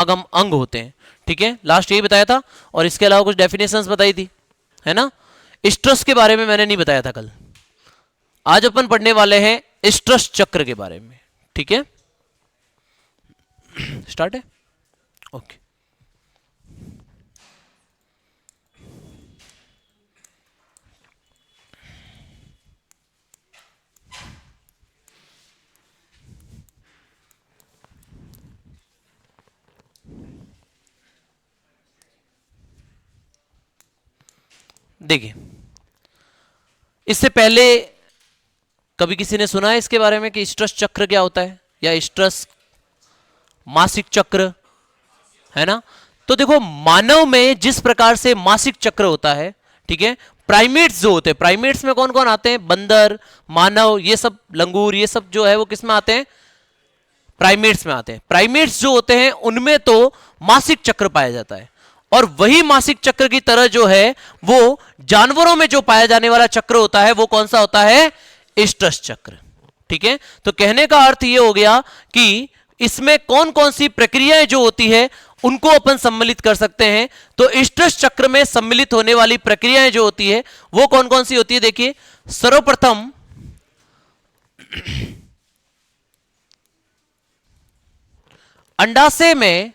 अगम अंग होते हैं। ठीक है, लास्ट यही बताया था, और इसके अलावा कुछ डेफिनेशंस बताई थी, है ना। स्ट्रस के बारे में मैंने नहीं बताया था कल। आज अपन पढ़ने वाले हैं स्ट्रस चक्र के बारे में। ठीक है, स्टार्ट है। ओके, देखिए, इससे पहले कभी किसी ने सुना है इसके बारे में कि स्ट्रस चक्र क्या होता है, या स्ट्रस मासिक चक्र, है ना। तो देखो, मानव में जिस प्रकार से मासिक चक्र होता है, ठीक है, प्राइमेट्स जो होते हैं, प्राइमेट्स में कौन कौन आते हैं, बंदर, मानव, ये सब, लंगूर, ये सब जो है वो किस में आते हैं, प्राइमेट्स में आते हैं। प्राइमेट्स जो होते हैं उनमें तो मासिक चक्र पाया जाता है, और वही मासिक चक्र की तरह जो है वो जानवरों में जो पाया जाने वाला चक्र होता है वो कौन सा होता है, स्ट्रस चक्र। ठीक है, तो कहने का अर्थ ये हो गया कि इसमें कौन कौन सी प्रक्रियाएं जो होती है उनको अपन सम्मिलित कर सकते हैं। तो स्ट्रस चक्र में सम्मिलित होने वाली प्रक्रियाएं जो होती है वो कौन कौन सी होती है, देखिए, सर्वप्रथम अंडाशय में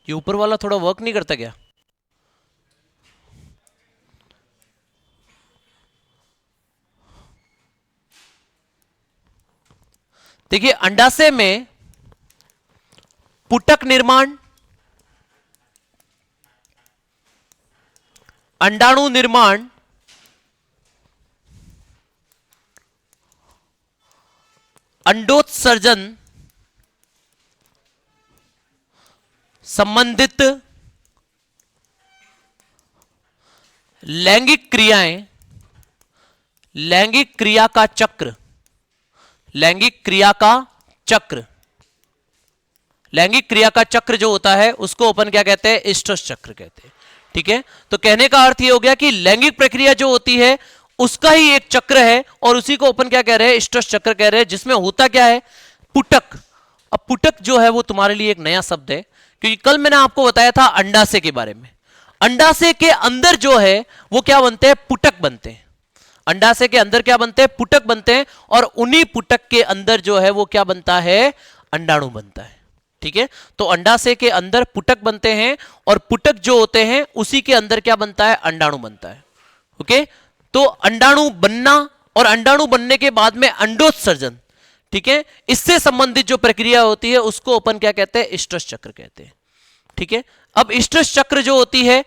ये ऊपर वाला थोड़ा वर्क नहीं करता क्या, देखिए, अंडाशय में पुटक निर्माण, अंडाणु निर्माण, अंडोत्सर्जन, संबंधित लैंगिक क्रियाएं, लैंगिक क्रिया का चक्र, लैंगिक क्रिया का चक्र, लैंगिक क्रिया का चक्र जो होता है उसको अपन क्या कहते हैं, स्ट्रस चक्र कहते हैं। ठीक है, तो कहने का अर्थ ये हो गया कि लैंगिक प्रक्रिया जो होती है उसका ही एक चक्र है, और उसी को अपन क्या कह रहे हैं, स्ट्रस चक्र कह रहे हैं, जिसमें होता क्या है, पुटक। अब पुटक जो है वो तुम्हारे लिए एक नया शब्द है, क्योंकि कल मैंने आपको बताया था अंडाशय के बारे में। अंडाशय के अंदर जो है वो क्या बनते हैं, पुटक बनते हैं। अंडाशय के अंदर क्या बनते हैं, पुटक बनते हैं, और उन्हीं पुटक के अंदर जो है वो क्या बनता है, अंडाणु बनता है। ठीक है, तो अंडाशय के अंदर पुटक बनते हैं, और पुटक जो होते हैं उसी के अंदर क्या बनता है, अंडाणु बनता है। ओके, तो अंडाणु बनना और अंडाणु बनने के बाद में अंडोत्सर्जन, ठीक है, इससे संबंधित जो प्रक्रिया होती है उसको अपन क्या कहते हैं, स्ट्रस चक्र कहते हैं। ठीक है, अब स्ट्रस चक्र जो होती है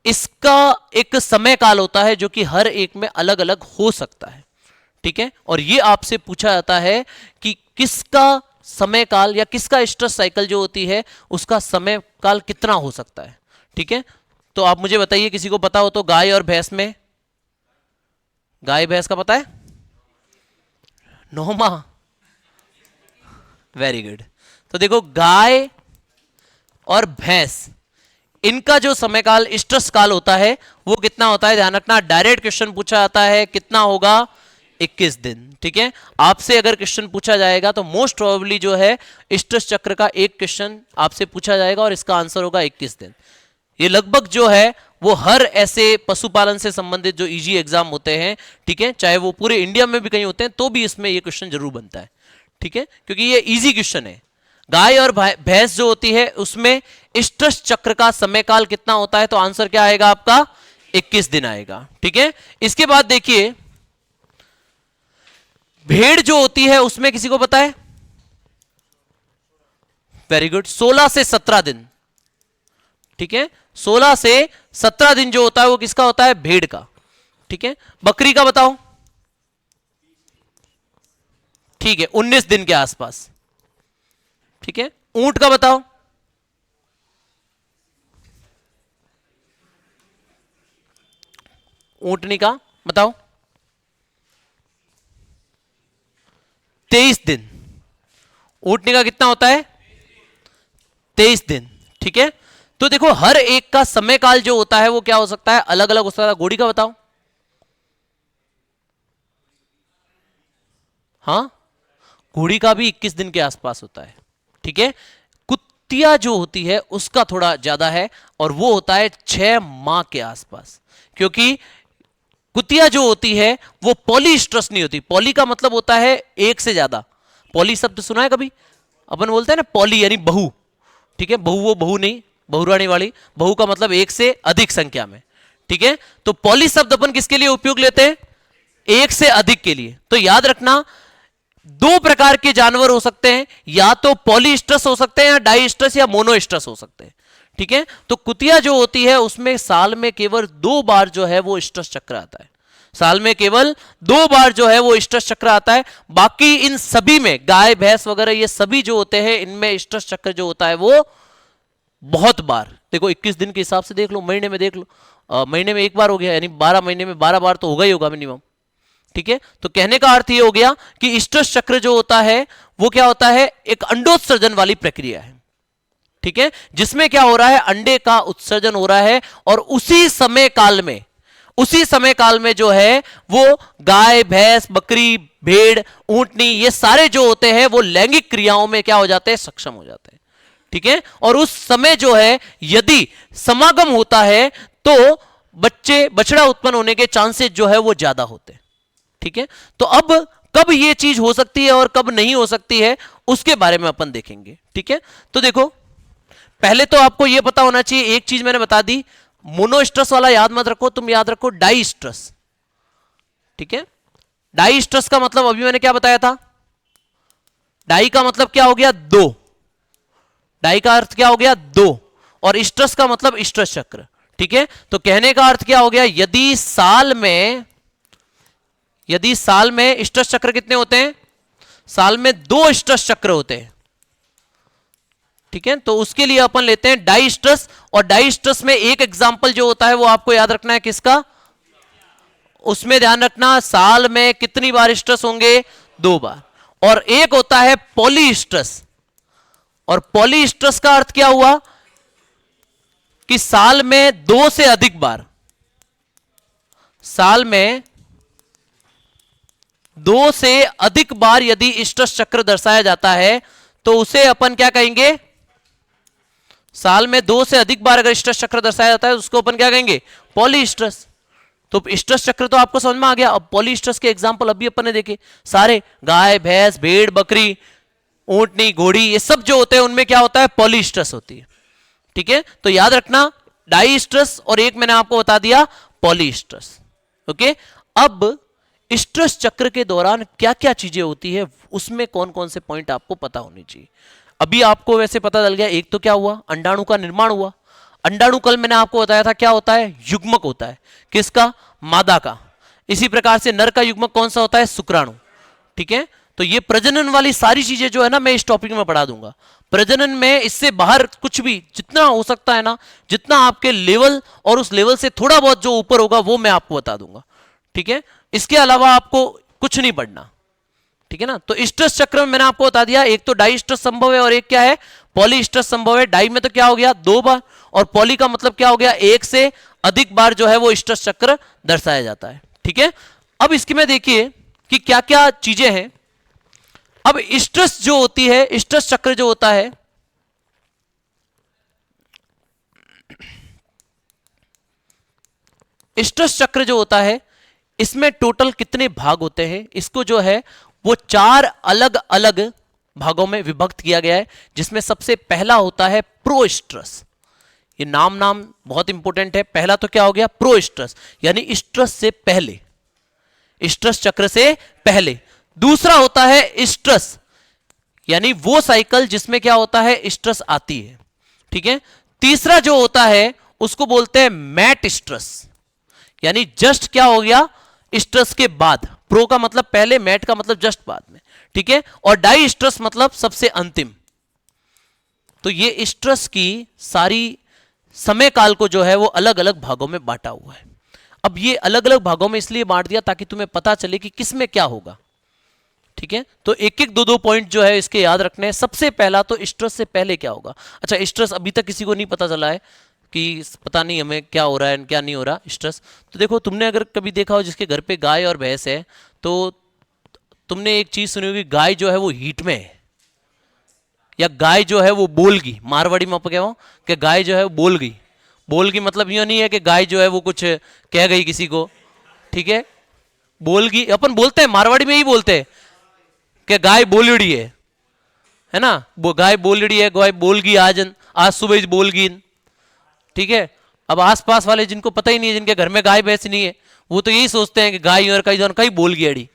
इसका एक समय काल होता है जो कि हर एक में अलग अलग हो सकता है। ठीक है, और ये आपसे पूछा जाता है कि किसका समय काल या किसका स्ट्रस साइकिल जो होती है उसका समय काल कितना हो सकता है। ठीक है, तो आप मुझे बताइए, किसी को पता हो तो, गाय और भैंस में, गाय भैंस का पता है, 9 माह। Very good. तो देखो, गाय और भैंस, इनका जो समय काल, स्ट्रस काल होता है वो कितना होता है, ध्यान रखना, डायरेक्ट क्वेश्चन पूछा जाता है, कितना होगा, 21 दिन। ठीक है, आपसे अगर क्वेश्चन पूछा जाएगा तो मोस्ट प्रोबेबली जो है स्ट्रस चक्र का एक क्वेश्चन आपसे पूछा जाएगा और इसका आंसर होगा 21 दिन। ये लगभग जो है वो हर ऐसे पशुपालन से संबंधित जो इजी एग्जाम होते हैं, ठीक है, चाहे वो पूरे इंडिया में भी कहीं होते हैं, तो भी इसमें ये क्वेश्चन जरूर बनता है। ठीक है, क्योंकि ये इजी क्वेश्चन है। गाय और भैंस जो होती है उसमें स्ट्रस चक्र का समय काल कितना होता है, तो आंसर क्या आएगा आपका, 21 दिन आएगा। ठीक है, इसके बाद देखिए, भेड़ जो होती है उसमें किसी को पता है, वेरी गुड, 16 से 17 दिन। ठीक है, 16 से 17 दिन जो होता है वो किसका होता है, भेड़ का। ठीक है, बकरी का बताओ, ठीक है, 19 दिन के आसपास। ठीक है, ऊंट का बताओ, ऊंटनी का बताओ, 23 दिन। ऊंटनी का कितना होता है, 23 दिन। ठीक है, तो देखो हर एक का समय काल जो होता है वो क्या हो सकता है, अलग अलग हो सकता है। घोड़ी का बताओ। हाँ, घोड़ी का भी 21 दिन के आसपास होता है। ठीक है, कुतिया जो होती है उसका थोड़ा ज्यादा है और वो होता है 6 माह के आसपास, क्योंकि कुतिया जो होती है वो पॉलीस्ट्रस नहीं होती। पॉली का मतलब होता है एक से ज्यादा। पॉली शब्द सुना है कभी? अपन बोलते हैं ना पॉली यानी बहु। ठीक है, बहु वो बहु नहीं, बहुरानी वाली। बहु का मतलब एक से अधिक संख्या में। ठीक है, तो पॉली शब्द अपन किसके लिए उपयोग लेते हैं? एक से अधिक के लिए। तो याद रखना, दो प्रकार के जानवर हो सकते हैं, या तो पॉलीस्ट्रस हो सकते हैं या डाइस्ट्रस या मोनोस्ट्रस हो सकते हैं। ठीक है, तो कुतिया जो होती है उसमें साल में केवल 2 बार जो है वो स्ट्रस चक्र आता है। साल में केवल 2 बार जो है वो स्ट्रस चक्र आता है। बाकी इन सभी में गाय भैंस वगैरह ये सभी जो होते हैं इनमें स्ट्रस चक्र जो होता है वो बहुत बार। देखो 21 दिन के हिसाब से देख लो, महीने में देख लो, महीने में एक बार हो गया, यानी 12 महीने में 12 बार तो होगा ही होगा मिनिमम। ठीक है, तो कहने का अर्थ ये हो गया कि स्ट्रस चक्र जो होता है वो क्या होता है, एक अंडोत्सर्जन वाली प्रक्रिया है। ठीक है, जिसमें क्या हो रहा है, अंडे का उत्सर्जन हो रहा है और उसी समय काल में जो है वो गाय भैंस बकरी भेड़ ऊंटनी ये सारे जो होते हैं वो लैंगिक क्रियाओं में क्या हो जाते हैं, सक्षम हो जाते हैं। ठीक है, और उस समय जो है यदि समागम होता है तो बछड़ा उत्पन्न होने के चांसेस जो है वो ज्यादा होते हैं। ठीक है, तो अब कब ये चीज हो सकती है और कब नहीं हो सकती है उसके बारे में अपन देखेंगे। ठीक है, तो देखो पहले तो आपको यह पता होना चाहिए, एक चीज मैंने बता दी, मोनोस्ट्रस वाला याद मत रखो, तुम याद रखो डाइस्ट्रस। ठीक है, डाइस्ट्रस का मतलब अभी मैंने क्या बताया था, डाई का मतलब क्या हो गया, 2। डाई का अर्थ क्या हो गया, 2, और स्ट्रस का मतलब स्ट्रस चक्र। ठीक है, तो कहने का अर्थ क्या हो गया, यदि साल में स्ट्रस चक्र कितने होते हैं, साल में 2 स्ट्रस चक्र होते हैं। ठीक है, तो उसके लिए अपन लेते हैं डाइस्ट्रस, और डाइस्ट्रस में एक एग्जांपल जो होता है वो आपको याद रखना है किसका, उसमें ध्यान रखना साल में कितनी बार स्ट्रस होंगे, 2 बार। और एक होता है पॉलीस्ट्रस, और पॉलीस्ट्रस का अर्थ क्या हुआ कि साल में 2 से अधिक बार, साल में 2 से अधिक बार यदि स्ट्रस चक्र दर्शाया जाता है तो उसे अपन क्या कहेंगे, साल में 2 से अधिक बार अगर स्ट्रस चक्र दर्शाया जाता है उसको अपन क्या कहेंगे, पॉलीस्ट्रस। तो स्ट्रस चक्र तो आपको समझ में आ गया। अब पॉलीस्ट्रस के एग्जांपल अभी अपन ने देखे, सारे गाय भैंस भेड़ बकरी ऊंटनी घोड़ी ये सब जो होते हैं उनमें क्या होता है, पॉलीस्ट्रस होती है। ठीक है, तो याद रखना डाइस्ट्रस और एक मैंने आपको बता दिया पॉलीस्ट्रस। ओके, अब स्ट्रस चक्र के दौरान क्या क्या चीजें होती है उसमें कौन कौन से पॉइंट आपको पता होनी चाहिए। अभी आपको वैसे पता चल गया, एक तो क्या हुआ, अंडाणु का निर्माण हुआ। अंडाणु कल मैंने आपको बताया था क्या होता है, युग्मक होता है, किसका, मादा का। इसी प्रकार से नर का युग्मक कौन सा होता है, शुक्राणु। ठीक है, तो ये प्रजनन वाली सारी चीजें जो है ना मैं इस टॉपिक में पढ़ा दूंगा। प्रजनन में इससे बाहर कुछ भी जितना हो सकता है ना, जितना आपके लेवल और उस लेवल से थोड़ा बहुत जो ऊपर होगा वो मैं आपको बता दूंगा। ठीक है, इसके अलावा आपको कुछ नहीं पढ़ना। ठीक है ना, तो स्ट्रस चक्र में मैंने आपको बता दिया, एक तो डाई स्ट्रस संभव है और एक क्या है, पॉली स्ट्रस संभव है। डाई में तो क्या हो गया, 2 बार, और पॉली का मतलब क्या हो गया, 1 से अधिक बार जो है वो स्ट्रस चक्र दर्शाया जाता है। ठीक है, अब इसकी में देखिए कि क्या क्या चीजें हैं। अब स्ट्रस जो होती है, स्ट्रस चक्र जो होता है, स्ट्रस चक्र जो होता है इसमें टोटल कितने भाग होते हैं, इसको जो है वो 4 अलग अलग भागों में विभक्त किया गया है, जिसमें सबसे पहला होता है प्रोस्ट्रस। ये नाम बहुत इंपॉर्टेंट है। पहला तो क्या हो गया, प्रोस्ट्रस, यानी स्ट्रस से पहले, स्ट्रस चक्र से पहले। दूसरा होता है स्ट्रस, यानी वो साइकिल जिसमें क्या होता है, स्ट्रस आती है। ठीक है, तीसरा जो होता है उसको बोलते हैं मैट स्ट्रस, यानी जस्ट क्या हो गया, स्ट्रस के बाद। प्रो का मतलब पहले, मैट का मतलब जस्ट बाद में। ठीक है, और डाई स्ट्रस मतलब सबसे अंतिम। तो ये स्ट्रस की सारी समय काल को जो है वो अलग अलग भागों में बांटा हुआ है। अब ये अलग अलग भागों में इसलिए बांट दिया ताकि तुम्हें पता चले कि किस में क्या होगा। ठीक है, तो एक एक दो दो पॉइंट जो है इसके याद रखने हैं। सबसे पहला तो स्ट्रेस से पहले क्या होगा। अच्छा, स्ट्रेस अभी तक किसी को नहीं पता चला है कि पता नहीं हमें क्या हो रहा है क्या नहीं हो रहा स्ट्रेस। तो देखो, तुमने अगर कभी देखा हो जिसके घर पे गाय और भैंस है, तो तुमने एक चीज सुनी होगी, गाय जो है वो हीट में है, या गाय जो है वो बोल गई। मारवाड़ी में क्या हो कि गाय जो है वो बोल गई। बोल गई मतलब ये नहीं है कि गाय जो है वो कुछ कह गई किसी को, ठीक है। बोल गई अपन बोलते हैं, मारवाड़ी में ही बोलते हैं कि गाय बोलड़ी है ना, वो गाय बोलड़ी है, गाय बोल गई आज सुबह ही बोल गई, ठीक है। अब आसपास वाले जिनको पता ही नहीं है, जिनके घर में गाय भैंस नहीं है, वो तो यही सोचते हैं कि गाय और कहीं बोल गई अड़ी,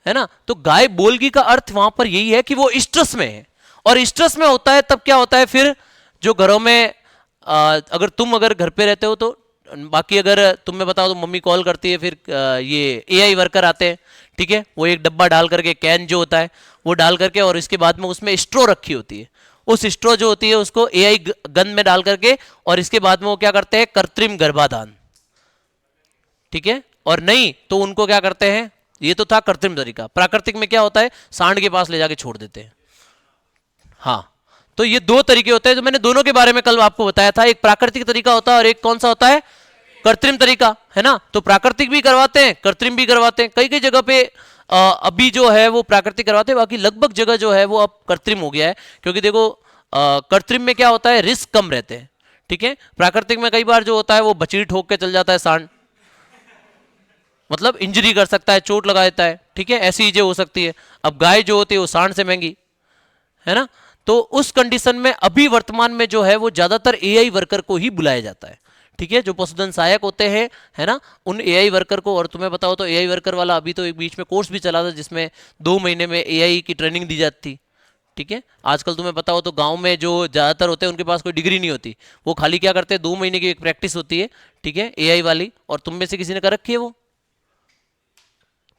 है ना। तो गाय बोलगी का अर्थ वहां पर यही है कि वो स्ट्रेस में है। और स्ट्रेस में होता है तब क्या होता है फिर, जो घरों में अगर घर पे रहते हो तो, बाकी अगर तुम्हें बताओ तो मम्मी कॉल करती है, फिर ये एआई वर्कर आते हैं, ठीक है। वो एक डब्बा डाल करके, कैन जो होता है वो डाल करके, और इसके बाद में उसमें स्ट्रो रखी होती है। उस स्ट्रो जो होती है उसको एआई गन में डाल करके, और इसके बाद में वो क्या करते हैं, कृत्रिम गर्भाधान, ठीक है। और नहीं तो उनको क्या करते हैं, ये तो था कृत्रिम तरीका। प्राकृतिक में क्या होता है, सांड के पास ले जाके छोड़ देते हैं। हाँ, तो ये दो तरीके होते हैं जो मैंने दोनों के बारे में कल आपको बताया था। एक प्राकृतिक तरीका होता है और एक कौन सा होता है, कृत्रिम तरीका, है ना। तो प्राकृतिक भी करवाते हैं, कृत्रिम भी करवाते हैं। कई कई जगह पे अभी जो है वो प्राकृतिक करवाते हैं, बाकी लगभग जगह जो है वो अब कृत्रिम हो गया है। क्योंकि देखो, कृत्रिम में क्या होता है, रिस्क कम रहते हैं, ठीक है। प्राकृतिक में कई बार जो होता है वो बचीर ठोक के चल जाता है सांड, मतलब इंजरी कर सकता है, चोट लगा देता है, ठीक है, ऐसी चीजें हो सकती है। अब गाय जो होती है वो सांड से महंगी, है ना। तो उस कंडीशन में अभी वर्तमान में जो है वो ज्यादातर एआई वर्कर को ही बुलाया जाता है, ठीक है, जो पशुधन सहायक होते हैं, है ना, उन एआई वर्कर को। और तुम्हें बताओ तो एआई वर्कर वाला अभी तो एक बीच में कोर्स भी चला था जिसमें 2 महीने में एआई की ट्रेनिंग दी जाती थी, ठीक है। आजकल तुम्हें पता हो तो गांव में जो ज्यादातर होते हैं उनके पास कोई डिग्री नहीं होती, वो खाली क्या करते हैं, 2 महीने की एक प्रैक्टिस होती है, ठीक है, एआई वाली। और तुम में से किसी ने कर रखी है वो,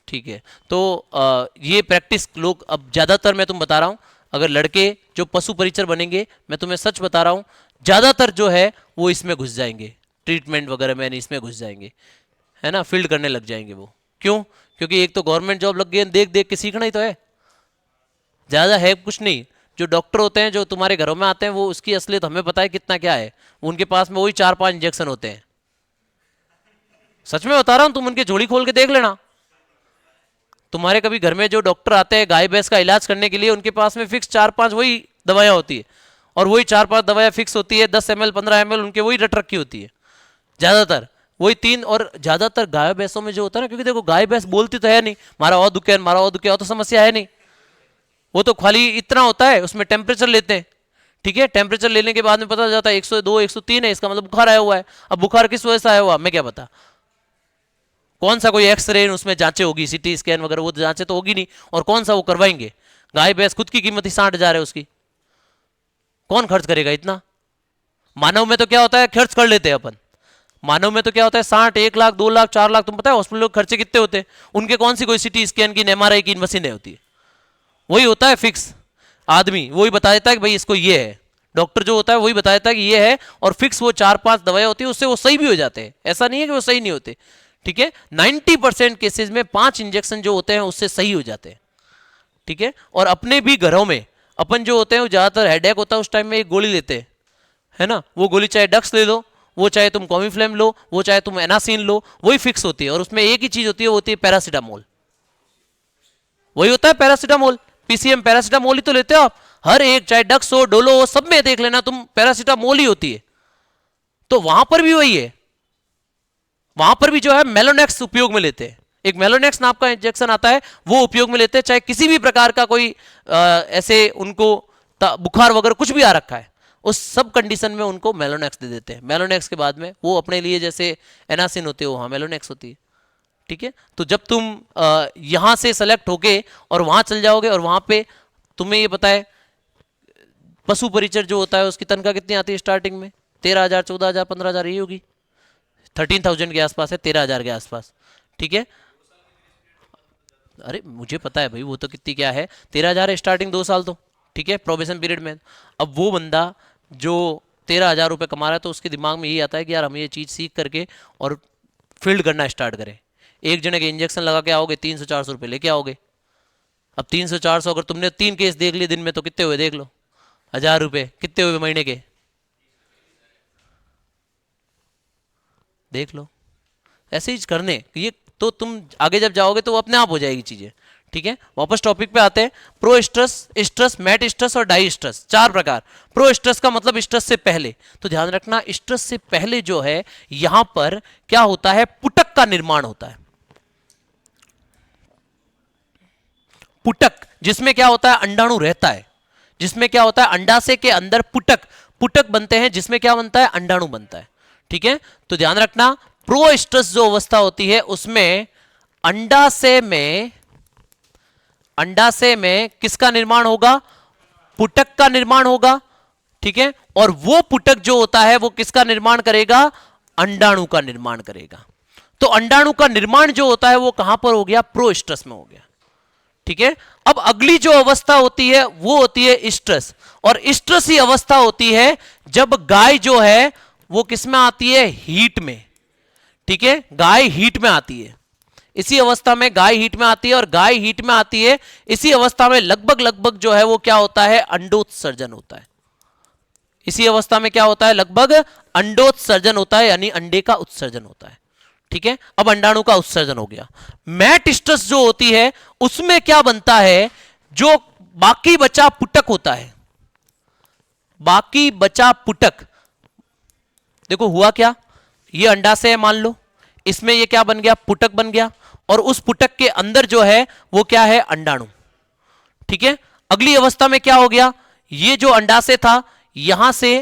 ठीक है। तो ये प्रैक्टिस लोग अब ज्यादातर, मैं तुम बता रहा हूं, अगर लड़के जो पशु परिचर बनेंगे, मैं तुम्हें सच बता रहा हूं, ज्यादातर जो है वो इसमें घुस जाएंगे, ट्रीटमेंट वगैरह में इसमें घुस जाएंगे, है ना, फील्ड करने लग जाएंगे वो। क्यों? क्योंकि एक तो गवर्नमेंट जॉब लग गई है, देख देख के सीखना ही तो है, ज्यादा है कुछ नहीं। जो डॉक्टर होते हैं जो तुम्हारे घरों में आते हैं, वो उसकी असलियत हमें पता है कितना क्या है, उनके पास में वही 4-5 इंजेक्शन होते हैं। सच में बता रहा हूं, तुम उनकी झोली खोल के देख लेना। तुम्हारे कभी घर में जो डॉक्टर आते हैं गाय भैंस का इलाज करने के लिए, उनके पास में फिक्स 4-5 वही दवाइयां होती है, और वही 4-5 दवाइयां फिक्स होती है, 10 ml 15 ml उनके वही रट रखी होती है, ज्यादातर वही 3। और ज्यादातर गाय भैंसों में जो होता है ना, क्योंकि देखो गाय भैंस बोलती तो है नहीं, मारा और दुखे मारा और दुखे, और तो समस्या है नहीं, वो तो खाली इतना होता है, उसमें टेम्परेचर लेते हैं, ठीक है। टेम्परेचर लेने के बाद में पता जाता है 102 103 है, इसका मतलब बुखार आया हुआ है। अब बुखार किस वजह से आया हुआ, मैं क्या पता, कौन सा कोई एक्सरे उसमें जांचें होगी, सीटी स्कैन वगैरह, वो जांचें तो होगी नहीं, और कौन सा वो करवाएंगे। गाय भैंस खुद की कीमत ही 60,000 है उसकी, कौन खर्च करेगा इतना। मानव में तो क्या होता है, खर्च कर लेते हैं अपन। मानव में तो क्या होता है, 60, 1 लाख 2 लाख 4 लाख, तुम पता है हॉस्पिटल के खर्चे कितने होते हैं, उनके कौन सी कोई सीटी स्कैन की एमआरआई की मशीनें होती है, वही होता है फिक्स। आदमी वही बता देता है कि भाई इसको ये है, डॉक्टर जो होता है वही बता देता है कि ये है, और फिक्स वो 4-5 दवाएं होती है, उससे वो सही भी हो जाते हैं। ऐसा नहीं है कि वो सही नहीं होते, ठीक है। 90% केसेस में 5 इंजेक्शन जो होते हैं उससे सही हो जाते हैं, ठीक है। और अपने भी घरों में अपन जो होते हैं, वो ज्यादातर हेडेक होता है उस टाइम में एक गोली लेते हैं, है ना। वो गोली चाहे डक्स ले लो, वो चाहे तुम कॉमीफ्लेम लो, वो चाहे तुम एनासिन लो, वही फिक्स होती है। और उसमें एक ही चीज होती है, वो होती है पैरासीटामोल, वही होता है पैरासीटामोल। पीसीएम पैरासीटामोल ही तो लेते हो आप, हर एक, चाहे डक्स हो डोलो हो, सब में देख लेना तुम, पैरासीटामोल ही होती है। तो वहां पर भी वही है, वहां पर भी जो है मेलोनेक्स उपयोग में लेते हैं, एक मेलोनेक्स नाम का इंजेक्शन आता है, वो उपयोग में लेते हैं। चाहे किसी भी प्रकार का कोई ऐसे उनको बुखार वगैरह कुछ भी आ रखा है, उस सब कंडीशन में उनको मेलोनेक्स दे देते हैं। मेलोनेक्स के बाद में वो अपने लिए जैसे एनासिन होती है, वहां मेलोनेक्स होती है, ठीक है। तो जब तुम यहां से सेलेक्ट होके और वहां चल जाओगे, और वहां पे तुम्हें ये पता है पशु परिचर जो होता है उसकी तनख्वाह कितनी आती है स्टार्टिंग में, 13,000 14,000 15,000 यही होगी, 13,000 के आसपास है, 13,000 के आसपास, ठीक है। अरे मुझे पता है भाई, वो तो कितनी क्या है, 13,000 है स्टार्टिंग, 2 साल तो, ठीक है, प्रोबेशन पीरियड में। अब वो बंदा जो 13,000 रुपये कमा रहा है, तो उसके दिमाग में यही आता है कि यार हम ये चीज़ सीख करके और फील्ड करना स्टार्ट करें, एक जने के इंजेक्शन लगा के आओगे 300-400 रुपए लेके आओगे। अब 300-400 अगर तुमने 3 केस देख लिए दिन में तो कितने हुए देख लो, 1000 रुपए कितने हुए महीने के, देख लो। ऐसे ही करने ये तो तुम आगे जब जाओगे तो वो अपने आप हो जाएगी चीजें। ठीक है, वापस टॉपिक पे आते हैं। प्रो स्ट्रेस, स्ट्रेस, मेट स्ट्रेस और डाई स्ट्रेस, 4 प्रकार। प्रो स्ट्रेस का मतलब स्ट्रेस से पहले, तो ध्यान रखना स्ट्रेस से पहले जो है यहां पर क्या होता है, पुटक का निर्माण होता है। पुटक जिसमें क्या होता है, अंडाणु रहता है, जिसमें क्या होता है अंडाशय के अंदर पुटक, पुटक बनते हैं जिसमें क्या बनता है, अंडाणु बनता है। ठीक है, तो ध्यान रखना प्रो स्ट्रेस जो अवस्था होती है उसमें अंडाशय में किसका निर्माण होगा, पुटक का निर्माण होगा। ठीक है, और वो पुटक जो होता है वो किसका निर्माण करेगा, अंडाणु का निर्माण करेगा। तो अंडाणु का निर्माण जो होता है वो कहां पर हो गया, प्रो स्ट्रेस में हो गया। ठीक है, अब अगली जो अवस्था होती है वो होती है स्ट्रेस, और स्ट्रेस ही अवस्था होती है जब गाय जो है वो किस में आती है, हीट में। ठीक है, गाय हीट में आती है, इसी अवस्था में गाय हीट में आती है, और गाय हीट में आती है इसी अवस्था में लगभग जो है वो क्या होता है, अंडोत्सर्जन होता है। इसी अवस्था में क्या होता है, लगभग अंडोत्सर्जन होता है, यानी अंडे का उत्सर्जन होता है। ठीक है, अब अंडाणु का उत्सर्जन हो गया। मैट स्ट्रेस जो होती है उसमें क्या बनता है, जो बाकी बचा पुटक होता है, बाकी बचा पुटक, देखो हुआ क्या, ये अंडाशय है मान लो, इसमें ये क्या बन गया, पुटक बन गया, और उस पुटक के अंदर जो है वो क्या है, अंडाणु। ठीक है, अगली अवस्था में क्या हो गया, ये जो अंडाशय था यहां से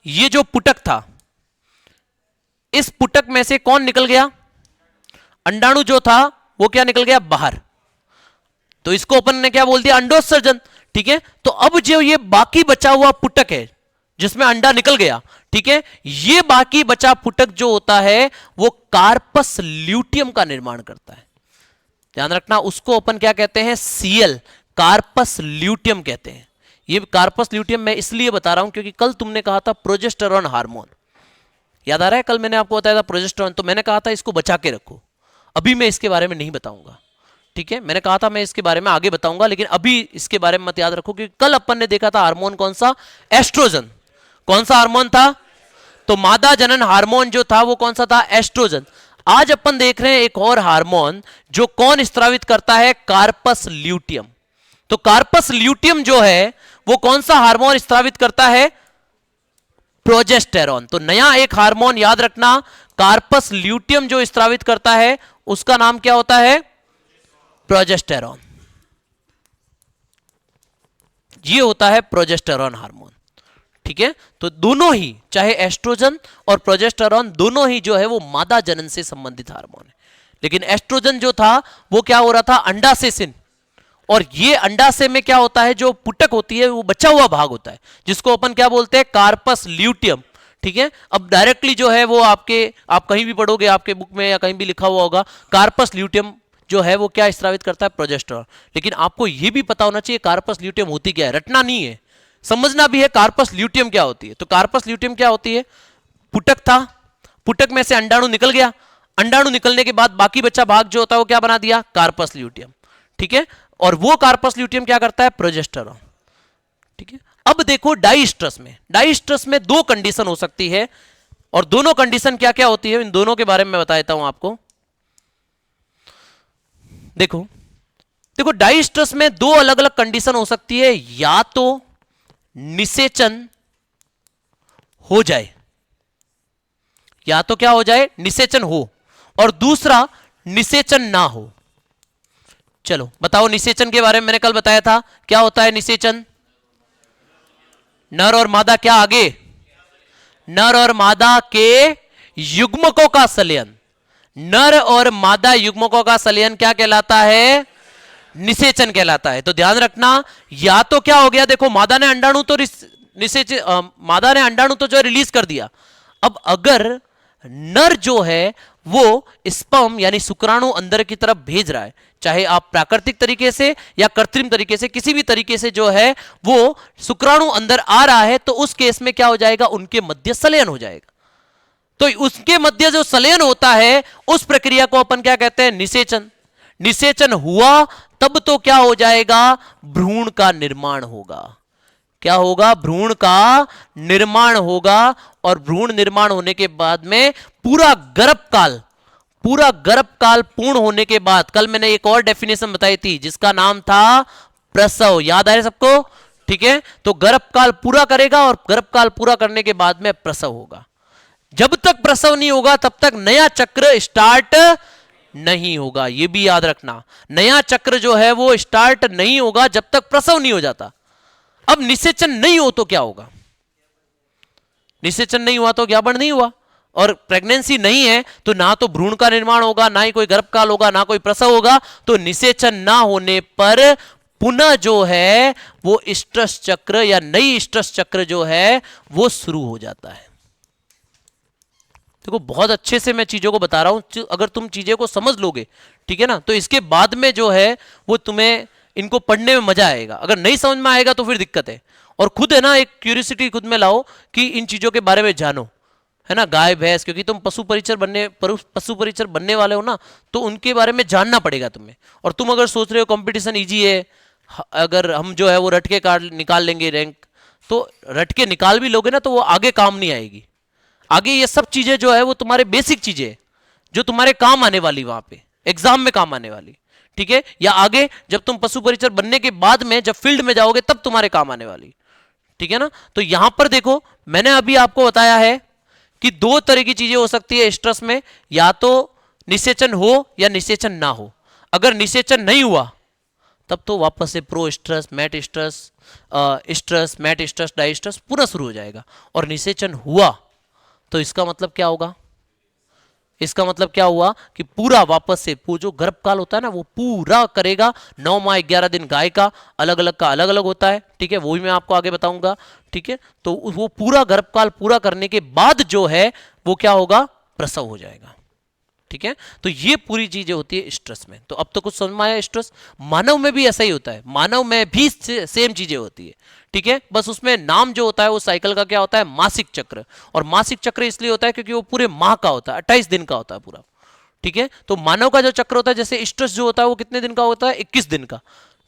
ये जो पुटक था, इस पुटक में से कौन निकल गया, अंडाणु जो था वो क्या निकल गया बाहर, तो इसको अपन ने क्या बोल दिया, अंडोत्सर्जन। ठीक है, तो अब जो ये बाकी बचा हुआ पुटक है जिसमें अंडा निकल गया, ठीक है, ये बाकी बचा पुटक जो होता है वो कार्पस ल्यूटियम का निर्माण करता है। ध्यान रखना उसको अपन क्या कहते हैं, सीएल, कार्पस ल्यूटियम कहते हैं। ये कार्पस ल्यूटियम मैं इसलिए बता रहा हूं क्योंकि कल तुमने कहा था प्रोजेस्टेरॉन हार्मोन, याद आ रहा है, कल मैंने आपको बताया था प्रोजेस्टेरॉन, तो मैंने कहा था इसको बचा के रखो, अभी मैं इसके बारे में नहीं बताऊंगा। ठीक है, मैंने कहा था मैं इसके बारे में आगे बताऊंगा, लेकिन अभी इसके बारे में मत याद रखो क्योंकि कल अपन ने देखा था हार्मोन कौन सा, एस्ट्रोजन। कौन सा हार्मोन था, तो मादा जनन हार्मोन जो था वो कौन सा था, एस्ट्रोजन। आज अपन देख रहे हैं एक और हार्मोन जो कौन स्त्रावित करता है, कार्पस ल्यूटियम। तो कार्पस ल्यूटियम जो है वो कौन सा हार्मोन स्त्रावित करता है, प्रोजेस्टेरॉन। तो नया एक हार्मोन याद रखना, कार्पस ल्यूटियम जो स्त्रावित करता है उसका नाम क्या होता है, प्रोजेस्टेरॉन। ये होता है प्रोजेस्टेरॉन हार्मोन। ठीक है, तो दोनों ही, चाहे एस्ट्रोजन और प्रोजेस्टेरॉन, दोनों ही जो है वो मादा जनन से संबंधित हार्मोन है। लेकिन एस्ट्रोजन जो था वो क्या हो रहा था, अंडाशय से, और ये अंडाशय में क्या होता है, जो पुटक होती है वो बचा हुआ भाग होता है जिसको अपन क्या बोलते हैं, कार्पस ल्यूटियम। ठीक है, अब डायरेक्टली जो है वो आप कहीं भी पढ़ोगे, आपके बुक में या कहीं भी लिखा हुआ होगा, कार्पस ल्यूटियम जो है वो क्या स्त्रावित करता है, प्रोजेस्टेरॉन। लेकिन आपको ये भी पता होना चाहिए कार्पस ल्यूटियम होती क्या है, रटना नहीं है, समझना भी है कार्पस ल्यूटियम क्या होती है। तो कार्पस ल्यूटियम क्या होती है, पुटक था, पुटक में से अंडाणु निकल गया, अंडाणु निकलने के बाद बाकी बचा भाग जो होता है वो क्या बना दिया, कार्पस ल्यूटियम। ठीक है, और वो कार्पस ल्यूटियम क्या करता है, प्रोजेस्टेरॉन। ठीक है, अब देखो डाइस्ट्रस में 2 कंडीशन हो सकती है, और दोनों कंडीशन क्या क्या होती है इन दोनों के बारे में मैं बताता हूं आपको। देखो डाइस्ट्रस में 2 अलग अलग कंडीशन हो सकती है, या तो निषेचन हो जाए, या तो क्या हो जाए, निषेचन हो, और दूसरा निषेचन ना हो। चलो बताओ निषेचन के बारे में मैंने कल बताया था, क्या होता है निषेचन, नर और मादा क्या आगे, नर और मादा के युग्मकों का संलयन, नर और मादा युग्मकों का संलयन क्या कहलाता है, निषेचन कहलाता है। तो ध्यान रखना, या तो क्या हो गया, देखो मादा ने अंडाणु तो मादा ने अंडाणु तो जो रिलीज कर दिया, अब अगर नर जो है वो स्पर्म यानी शुक्राणु अंदर की तरफ भेज रहा है, चाहे आप प्राकृतिक तरीके से या कृत्रिम तरीके से, किसी भी तरीके से जो है वो शुक्राणु अंदर आ रहा है, तो उस केस में क्या हो जाएगा, उनके मध्य संलयन हो जाएगा। तो उसके मध्य जो संलयन होता है उस प्रक्रिया को अपन क्या कहते हैं? निषेचन। निषेचन हुआ तब तो क्या हो जाएगा? भ्रूण का निर्माण होगा। क्या होगा? भ्रूण का निर्माण होगा। और भ्रूण निर्माण होने के बाद में पूरा गर्भकाल, पूरा गर्भकाल पूर्ण होने के बाद, कल मैंने एक और डेफिनेशन बताई थी जिसका नाम था प्रसव, याद है सबको? ठीक है, तो गर्भकाल पूरा करेगा और गर्भकाल पूरा करने के बाद में प्रसव होगा। जब तक प्रसव नहीं होगा तब तक नया चक्र स्टार्ट नहीं होगा, यह भी याद रखना। नया चक्र जो है वो स्टार्ट नहीं होगा जब तक प्रसव नहीं हो जाता। अब निषेचन नहीं हो तो क्या होगा? निषेचन नहीं हुआ तो ज्ञापन नहीं हुआ, और प्रेगनेंसी नहीं है तो ना तो भ्रूण का निर्माण होगा, ना ही कोई गर्भकाल होगा, ना कोई प्रसव होगा। तो निषेचन ना होने पर पुनः जो है वो स्ट्रस चक्र या नई स्ट्रस चक्र जो है वो शुरू हो जाता है। देखो बहुत अच्छे से मैं चीजों को बता रहा हूं, अगर तुम चीजें को समझ लोगे, ठीक है ना, तो इसके बाद में जो है वो तुम्हें इनको पढ़ने में मजा आएगा। अगर नहीं समझ में आएगा तो फिर दिक्कत है। और खुद है ना एक क्यूरियोसिटी खुद में लाओ कि इन चीजों के बारे में जानो, है ना, गाय भैंस, क्योंकि तुम पशु परिचर बनने वाले हो ना, तो उनके बारे में जानना पड़ेगा तुम्हें। और तुम अगर सोच रहे हो कंपटीशन इजी है, अगर हम जो है वो रट के निकाल लेंगे रैंक, तो रट के निकाल भी लोगे ना तो वो आगे काम नहीं आएगी। आगे ये सब चीजें जो है वो तुम्हारे बेसिक चीजें हैं जो तुम्हारे काम आने वाली, वहां पे एग्जाम में काम आने वाली, ठीक है, या आगे जब तुम पशु परिचर बनने के बाद में जब फील्ड में जाओगे तब तुम्हारे काम आने वाली, ठीक है ना। तो यहां पर देखो मैंने अभी आपको बताया है कि दो तरह की चीजें हो सकती है स्ट्रेस में, या तो निषेचन हो या निषेचन ना हो। अगर निषेचन नहीं हुआ तब तो वापस से प्रो स्ट्रेस, मैट स्ट्रेस, स्ट्रेस, मैट स्ट्रेस, डाई स्ट्रेस पूरा शुरू हो जाएगा। और निषेचन हुआ तो इसका मतलब क्या होगा? इसका मतलब क्या हुआ कि पूरा वापस से जो गर्भकाल होता है ना वो पूरा करेगा। 9 माह 11 दिन गाय का अलग अलग होता है, ठीक है, वो भी मैं आपको आगे बताऊंगा, ठीक है। तो वो पूरा गर्भकाल पूरा करने के बाद जो है वो क्या होगा? प्रसव हो जाएगा, ठीक है। तो ये पूरी चीजें होती है स्ट्रेस में। तो अब तो कुछ समझ में आया? स्ट्रेस मानव में भी ऐसा ही होता है, मानव में भी सेम चीजें होती है, ठीक है। बस उसमें नाम जो होता है वो साइकिल का क्या होता है? मासिक चक्र। और मासिक चक्र इसलिए होता है क्योंकि वो पूरे माह का होता है, 28 दिन का होता है पूरा, ठीक है। तो मानव का जो चक्र होता है, जैसे स्ट्रेस जो होता है वो कितने दिन का होता है? 21 दिन का,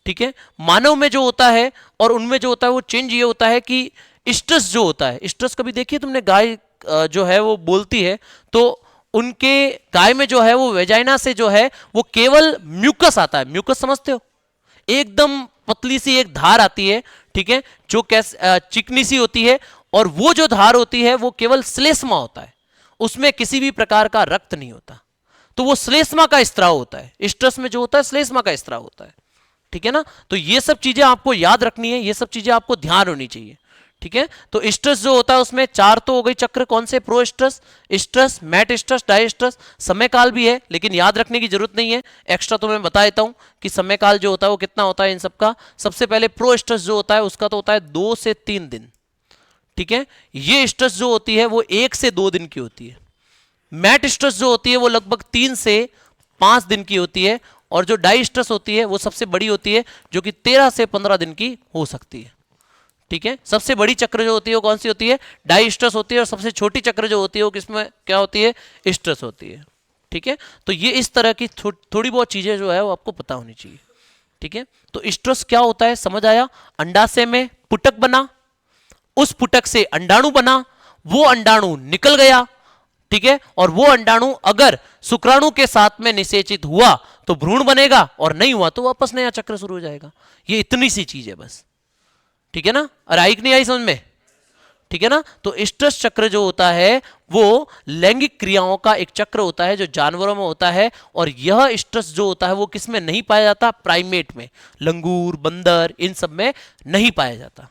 ठीक है। मानव में जो होता है और उनमें जो होता है वो चेंज ये होता है कि स्ट्रेस जो होता है, स्ट्रेस कभी देखिए तुमने गाय जो है वो बोलती है तो उनके गाय में जो है वो वेजाइना से जो है वो केवल म्यूकस आता है। म्यूकस समझते हो? एकदम पतली सी एक धार आती है, ठीक है, जो कैसे चिकनी सी होती है, और वो जो धार होती है वो केवल श्लेष्मा होता है, उसमें किसी भी प्रकार का रक्त नहीं होता। तो वो श्लेष्मा का स्त्राव होता है, स्ट्रेस में जो होता है श्लेष्मा का स्त्राव होता है, ठीक है ना। तो ये सब चीजें आपको याद रखनी है, ये सब चीजें आपको ध्यान होनी चाहिए, ठीक है। तो स्ट्रेस जो होता है उसमें 4 तो हो गई चक्र, कौन से? प्रो स्ट्रेस, स्ट्रेस, मैट स्ट्रेस, डाई स्ट्रेस। समय काल भी है लेकिन याद रखने की जरूरत नहीं है, एक्स्ट्रा तो मैं बता देता हूं कि समय काल जो होता है वो कितना होता है इन सबका। सबसे पहले प्रो स्ट्रेस जो होता है उसका तो होता है 2 से 3 दिन, ठीक है। ये स्ट्रेस जो होती है वो 1 से 2 दिन की होती है। मैट स्ट्रेस जो होती है वो लगभग 3 से 5 दिन की होती है। और जो डाई स्ट्रेस होती है वो सबसे बड़ी होती है, जो कि 13 से 15 दिन की हो सकती है, ठीक है। सबसे बड़ी चक्र जो होती है वो कौन सी होती है? डाई स्ट्रेस होती है। और सबसे छोटी चक्र जो होती है वो किसमें क्या होती है? स्ट्रेस होती है, ठीक है। तो ये इस तरह की थोड़ी बहुत चीजें जो है वो आपको पता होनी चाहिए, ठीक है। तो स्ट्रेस क्या होता है समझ आया? अंडाशय में पुटक बना, उस पुटक से अंडाणु बना, वो अंडाणु निकल गया, ठीक है, और वो अंडाणु अगर शुक्राणु के साथ में निषेचित हुआ तो भ्रूण बनेगा, और नहीं हुआ तो वापस नया चक्र शुरू हो जाएगा। ये इतनी सी चीज है बस, ठीक है ना। और आई कि नहीं आई समझ में? ठीक है ना। तो स्ट्रेस चक्र जो होता है वो लैंगिक क्रियाओं का एक चक्र होता है जो जानवरों में होता है। और यह स्ट्रेस जो होता है वो किस में नहीं पाया जाता? प्राइमेट में, लंगूर, बंदर, इन सब में नहीं पाया जाता,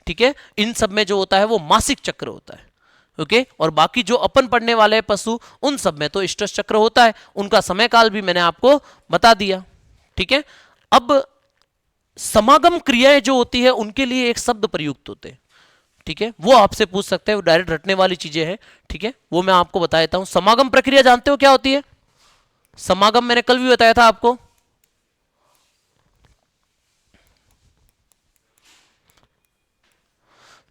ठीक है। इन सब में जो होता है वो मासिक चक्र होता है, ओके। और बाकी जो अपन पढ़ने वाले हैं पशु, उन सब में तो स्ट्रेस चक्र होता है। उनका समय काल भी मैंने आपको बता दिया, ठीक है। अब समागम क्रियाएं जो होती है उनके लिए एक शब्द प्रयुक्त होते हैं, ठीक है, वो आपसे पूछ सकते हैं, वो डायरेक्ट रटने वाली चीजें हैं, ठीक है, वो मैं आपको बता देता हूं। समागम प्रक्रिया जानते हो क्या होती है? समागम मैंने कल भी बताया था आपको।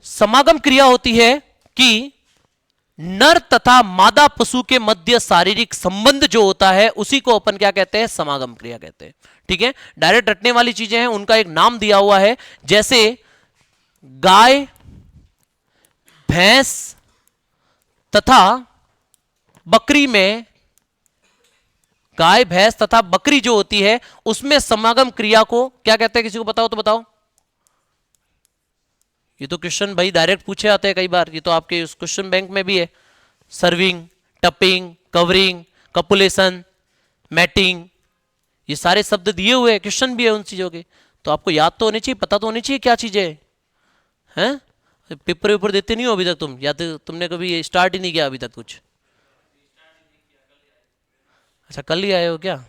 समागम क्रिया होती है कि नर तथा मादा पशु के मध्य शारीरिक संबंध जो होता है उसी को अपन क्या कहते हैं, समागम क्रिया कहते हैं। ठीक है, डायरेक्ट रटने वाली चीजें हैं उनका एक नाम दिया हुआ है, जैसे गाय, भैंस तथा बकरी में, गाय भैंस तथा बकरी जो होती है उसमें समागम क्रिया को क्या कहते हैं, किसी को बताओ तो बताओ। ये तो क्वेश्चन भाई डायरेक्ट पूछे आते हैं कई बार, ये तो आपके उस क्वेश्चन बैंक में भी है। सर्विंग, टपिंग, कवरिंग, कपुलेशन, मैटिंग, ये सारे शब्द दिए हुए हैं, क्वेश्चन भी है उन चीजों के, तो आपको याद तो होनी चाहिए, पता तो होनी चाहिए क्या चीजें हैं। पेपर वेपर देते नहीं हो अभी तक तुम, या तो तुमने कभी स्टार्ट ही नहीं किया अभी तक कुछ? अच्छा कल ही आए हो क्या?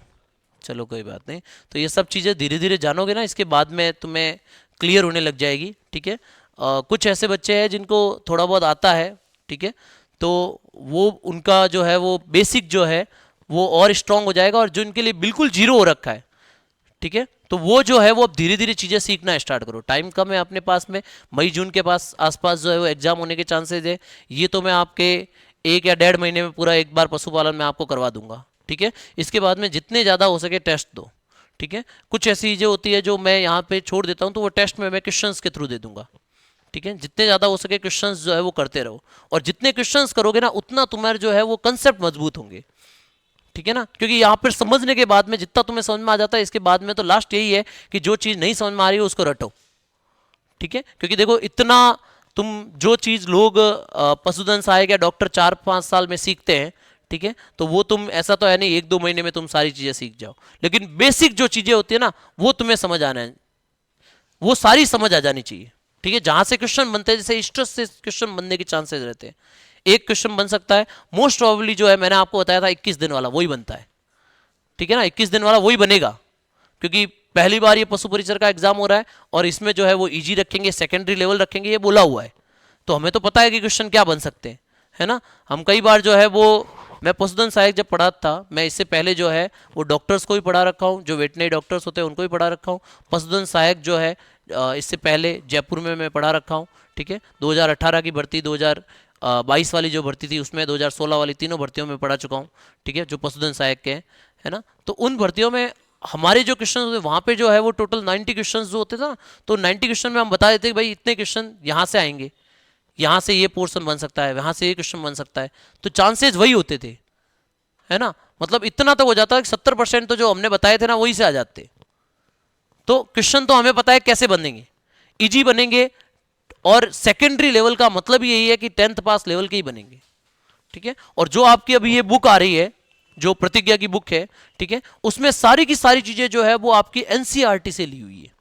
चलो कोई बात नहीं, तो ये सब चीज़ें धीरे धीरे जानोगे ना, इसके बाद में तुम्हें क्लियर होने लग जाएगी। ठीक है, कुछ ऐसे बच्चे हैं जिनको थोड़ा बहुत आता है, ठीक है, तो वो उनका जो है वो बेसिक जो है वो और स्ट्रांग हो जाएगा, और जो इनके लिए बिल्कुल जीरो हो रखा है, ठीक है, तो वो जो है वो अब धीरे धीरे चीज़ें सीखना स्टार्ट करो। टाइम कम है अपने पास में, मई जून के पास आसपास जो है वो एग्जाम होने के चांसेस है। ये तो मैं आपके 1 या 1.5 महीने में पूरा एक बार पशुपालन में आपको करवा दूंगा। ठीक है, इसके बाद में जितने ज़्यादा हो सके टेस्ट दो। ठीक है, कुछ ऐसी चीज़ें होती है जो मैं यहाँ पे छोड़ देता हूँ, तो वो टेस्ट में मैं क्वेश्चंस के थ्रू दे दूंगा। ठीक है, जितने ज़्यादा हो सके क्वेश्चंस जो है वो करते रहो, और जितने क्वेश्चंस करोगे ना उतना तुम्हारे जो है वो कंसेप्ट मजबूत होंगे। ठीक है ना, क्योंकि यहाँ पर समझने के बाद में जितना तुम्हें समझ में आ जाता है, इसके बाद में तो लास्ट यही है कि जो चीज़ नहीं समझ में आ रही है उसको रटो। ठीक है, क्योंकि देखो इतना तुम जो चीज़ लोग पशुधन सहायक या डॉक्टर 4-5 साल में सीखते हैं, ठीक है, तो वो तुम ऐसा तो है नहीं 1-2 महीने में तुम सारी चीज़ें सीख जाओ, लेकिन बेसिक जो चीज़ें होती है ना वो तुम्हें समझ आना है, वो सारी समझ आ जानी चाहिए। ठीक है, जहाँ से क्वेश्चन बनते हैं, जैसे स्ट्रेस से क्वेश्चन बनने के चांसेस रहते हैं, एक क्वेश्चन बन सकता है मोस्ट प्रोबेबली जो है मैंने आपको बताया था 21 दिन वाला वही बनता है। ठीक है ना, 21 दिन वाला वही बनेगा, क्योंकि पहली बार ये पशु परिचर का एग्जाम हो रहा है, और इसमें जो है वो इजी रखेंगे, सेकेंडरी लेवल रखेंगे, ये बोला हुआ है, तो हमें तो पता है कि क्वेश्चन क्या बन सकते हैं, है ना। हम कई बार जो है वो, मैं पशुधन सहायक जब पढ़ा था, मैं इससे पहले जो है वो डॉक्टर्स को भी पढ़ा रखा हूँ, जो वेटनरी डॉक्टर्स होते हैं उनको भी पढ़ा रखा हूँ। पशुधन सहायक जो है इससे पहले जयपुर में मैं पढ़ा रखा हूँ। ठीक है, 2018 की भर्ती, 2022 वाली जो भर्ती थी उसमें, 2016 वाली, तीनों भर्तियों में पढ़ा चुका हूँ। ठीक है, जो पशुधन सहायक के हैं, है ना, तो उन भर्तियों में हमारे जो क्वेश्चन होते वहाँ पे जो है वो टोटल 90 क्वेश्चन जो होते थे ना, तो 90 क्वेश्चन में हम बता देते कि भाई इतने क्वेश्चन यहाँ से आएंगे, यहाँ से ये पोर्शन बन सकता है, यहाँ से ये क्वेश्चन बन सकता है, तो चांसेस वही होते थे, है ना। मतलब इतना तो हो जाता है कि 70% तो जो हमने बताए थे ना वही से आ जाते, तो क्वेश्चन तो हमें पता है कैसे बनेंगे, इजी बनेंगे, और सेकेंडरी लेवल का मतलब यही है कि 10th पास लेवल के ही बनेंगे। ठीक है, और जो आपकी अभी ये बुक आ रही है, जो प्रतिज्ञा की बुक है, ठीक है, उसमें सारी की सारी चीजें जो है वो आपकी एनसीईआरटी से ली हुई है,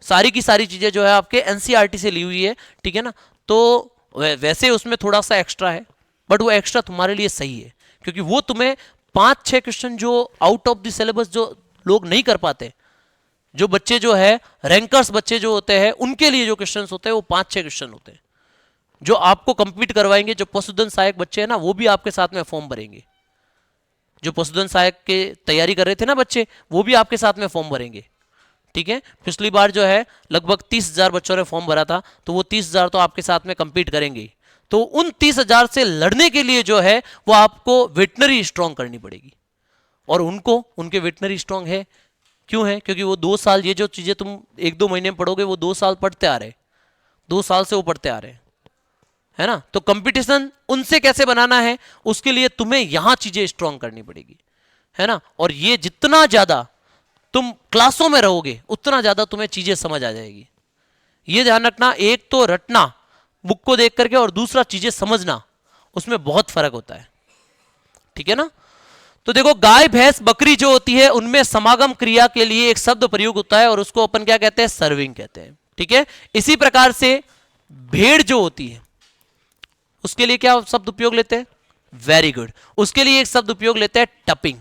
सारी की सारी चीजें जो है आपके एनसीईआरटी से ली हुई है। ठीक है ना, तो वैसे उसमें थोड़ा सा एक्स्ट्रा है, बट वो एक्स्ट्रा तुम्हारे लिए सही है, क्योंकि वो तुम्हें 5-6 क्वेश्चन जो आउट ऑफ द सिलेबस जो लोग नहीं कर पाते, जो बच्चे जो है रैंकर्स बच्चे जो होते हैं उनके लिए जो क्वेश्चन होते हैं वो 5-6 क्वेश्चन होते हैं, जो आपको कंप्लीट करवाएंगे। जो पशुधन सहायक बच्चे हैं ना वो भी आपके साथ में फॉर्म भरेंगे, जो पशुधन सहायक के तैयारी कर रहे थे ना बच्चे, वो भी आपके साथ में फॉर्म भरेंगे। ठीक है, पिछली बार जो है लगभग 30,000 बच्चों ने फॉर्म भरा था, तो वो 30,000 तो आपके साथ में कंपीट करेंगे, तो उन 30,000 से लड़ने के लिए जो है वो आपको वेटनरी स्ट्रांग करनी पड़ेगी, और उनको उनके वेटनरी स्ट्रांग है, क्यों है, क्योंकि वो 2 साल, ये जो चीजें तुम 1-2 महीने में पढ़ोगे वो 2 साल पढ़ते आ रहे, 2 साल से वो पढ़ते आ रहे, है ना। तो कंपटीशन उनसे कैसे बनाना है, उसके लिए तुम्हें यहां चीजें स्ट्रांग करनी पड़ेगी, है ना। और ये जितना ज्यादा तुम क्लासों में रहोगे उतना ज्यादा तुम्हें चीजें समझ आ जाएगी। ये ध्यान रखना, एक तो रटना बुक को देख करके, और दूसरा चीजें समझना, उसमें बहुत फर्क होता है। ठीक है ना, तो देखो गाय भैंस बकरी जो होती है उनमें समागम क्रिया के लिए एक शब्द प्रयोग होता है, और उसको अपन क्या कहते हैं, सर्विंग कहते हैं। ठीक है, इसी प्रकार से भेड़ जो होती है उसके लिए क्या शब्द उपयोग लेते हैं, वेरी गुड, उसके लिए एक शब्द उपयोग लेते हैं टपिंग।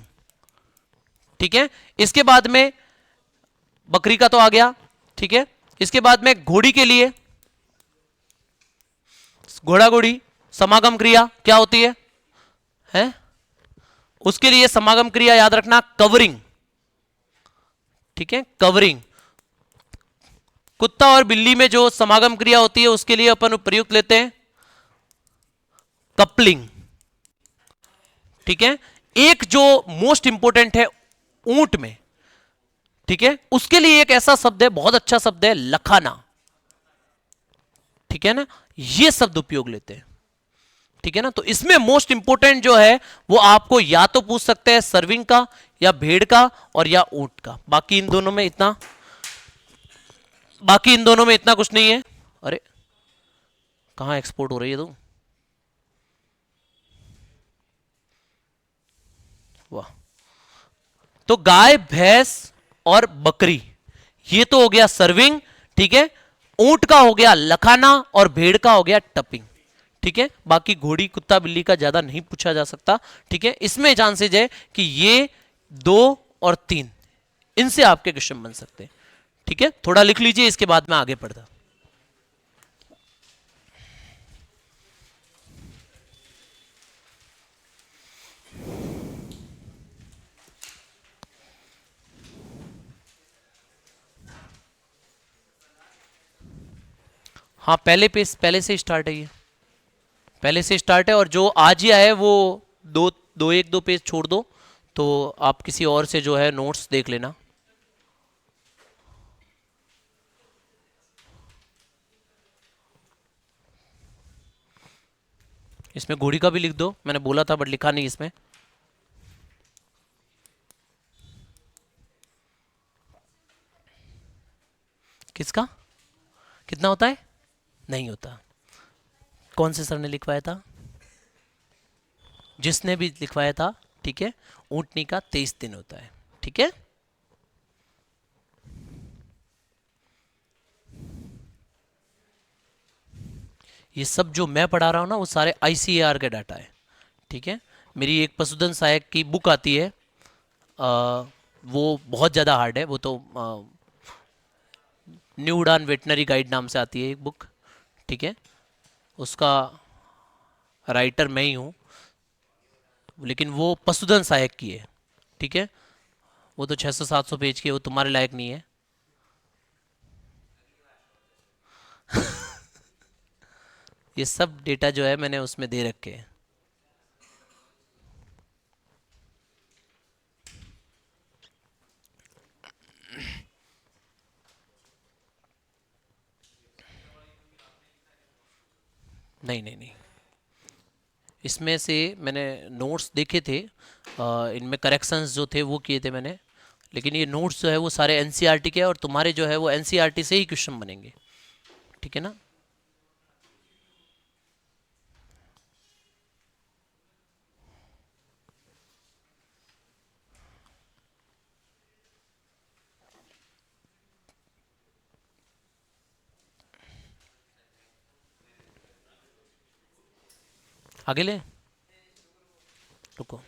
ठीक है, इसके बाद में बकरी का तो आ गया। ठीक है, इसके बाद में घोड़ी के लिए, घोड़ा घोड़ी समागम क्रिया क्या होती है? उसके लिए समागम क्रिया याद रखना कवरिंग। ठीक है, कवरिंग। कुत्ता और बिल्ली में जो समागम क्रिया होती है उसके लिए अपन प्रयुक्त लेते हैं कपलिंग। ठीक है, एक जो मोस्ट इंपोर्टेंट है ऊंट में, ठीक है, उसके लिए एक ऐसा शब्द है, बहुत अच्छा शब्द है, लखाना। ठीक है ना, ये शब्द उपयोग लेते हैं। ठीक है ना, तो इसमें मोस्ट इंपोर्टेंट जो है वो आपको या तो पूछ सकते हैं सर्विंग का, या भेड़ का, और या ऊंट का। बाकी इन दोनों में इतना कुछ नहीं है। अरे कहां एक्सपोर्ट हो रही है तो, वाह। तो गाय, भैंस और बकरी, ये तो हो गया सर्विंग। ठीक है, ऊंट का हो गया लखाना और भेड़ का हो गया टपिंग। ठीक है, बाकी घोड़ी, कुत्ता, बिल्ली का ज्यादा नहीं पूछा जा सकता। ठीक है, इसमें चांसेज है कि ये 2 और 3, इनसे आपके क्वेश्चन बन सकते हैं। ठीक है, थोड़ा लिख लीजिए, इसके बाद में आगे पढ़ता। हाँ, पहले पेज, पहले से स्टार्ट है ये, पहले से स्टार्ट है। और जो आज ही आया है वो दो दो, 1-2 पेज छोड़ दो, तो आप किसी और से जो है नोट्स देख लेना। इसमें घोड़ी का भी लिख दो, मैंने बोला था बट लिखा नहीं इसमें। किसका कितना होता है? नहीं होता। कौन से सर ने लिखवाया था? जिसने भी लिखवाया था। ठीक है, ऊंटनी का 23 दिन होता है। ठीक है, ये सब जो मैं पढ़ा रहा हूँ ना वो सारे आईसीएआर के डाटा है। ठीक है, मेरी एक पशुधन सहायक की बुक आती है, वो बहुत ज़्यादा हार्ड है, वो तो न्यू उड़ान वेटनरी गाइड नाम से आती है एक बुक। ठीक है, उसका राइटर मैं ही हूँ, लेकिन वो पशुधन सहायक की है। ठीक है, वो तो 600-700 पेज की है, वो तुम्हारे लायक नहीं है। ये सब डेटा जो है मैंने उसमें दे रखे हैं। नहीं नहीं नहीं, इसमें से मैंने नोट्स देखे थे, इनमें करेक्शंस जो थे वो किए थे मैंने। लेकिन ये नोट्स जो है वो सारे एनसीईआरटी के हैं, और तुम्हारे जो है वो एनसीईआरटी से ही क्वेश्चन बनेंगे। ठीक है ना। आगे ले, रुको।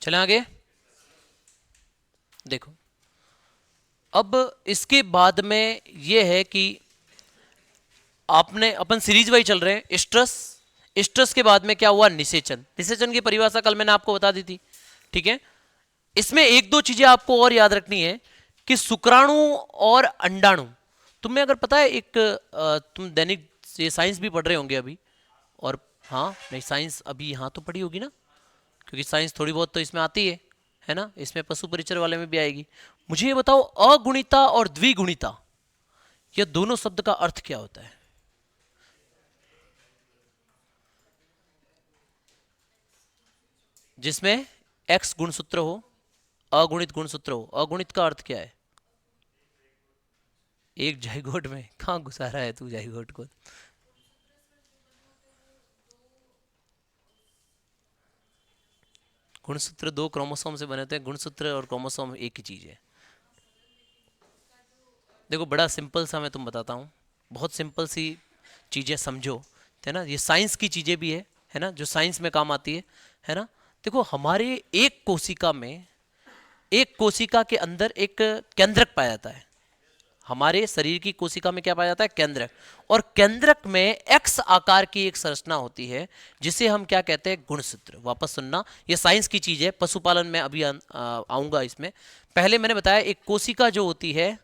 चलें आगे। देखो अब इसके बाद में ये है कि आपने अपन सीरीज वाइज चल रहे हैं। स्ट्रेस, स्ट्रेस के बाद में क्या हुआ, निषेचन। निषेचन की परिभाषा कल मैंने आपको बता दी थी, ठीक है। इसमें एक दो चीजें आपको और याद रखनी है कि शुक्राणु और अंडाणु, तुम्हें अगर पता है एक तुम दैनिक ये साइंस भी पढ़ रहे होंगे अभी, और हाँ नहीं साइंस अभी यहाँ तो पढ़ी होगी ना, क्योंकि साइंस थोड़ी बहुत तो इसमें आती है ना, इसमें पशु परिचय वाले में भी आएगी। मुझे ये बताओ अगुणिता और द्विगुणिता ये दोनों शब्द का अर्थ क्या होता है? जिसमें x गुणसूत्र हो, अगुणित गुणसूत्र हो। अगुणित का अर्थ क्या है? एक जाइगोट में। कहां घुसा रहा है तू जाइगोट को? गुणसूत्र दो क्रोमोसोम से बने होते हैं। गुणसूत्र और क्रोमोसोम एक ही चीज है। देखो बड़ा सिंपल सा मैं तुम बताता हूँ, बहुत सिंपल सी चीजें समझो, है ना। ये साइंस की चीजें भी है ना, जो साइंस में काम आती है ना। देखो हमारे एक कोशिका में, एक कोशिका के अंदर एक केंद्रक पाया जाता है। हमारे शरीर की कोशिका में क्या पाया जाता है? केंद्रक। और केंद्रक में एक्स आकार की एक संरचना होती है जिसे हम क्या कहते हैं? गुणसूत्र। वापस सुनना, ये साइंस की चीज है, पशुपालन में अभी आऊंगा इसमें। पहले मैंने बताया एक कोशिका जो होती है,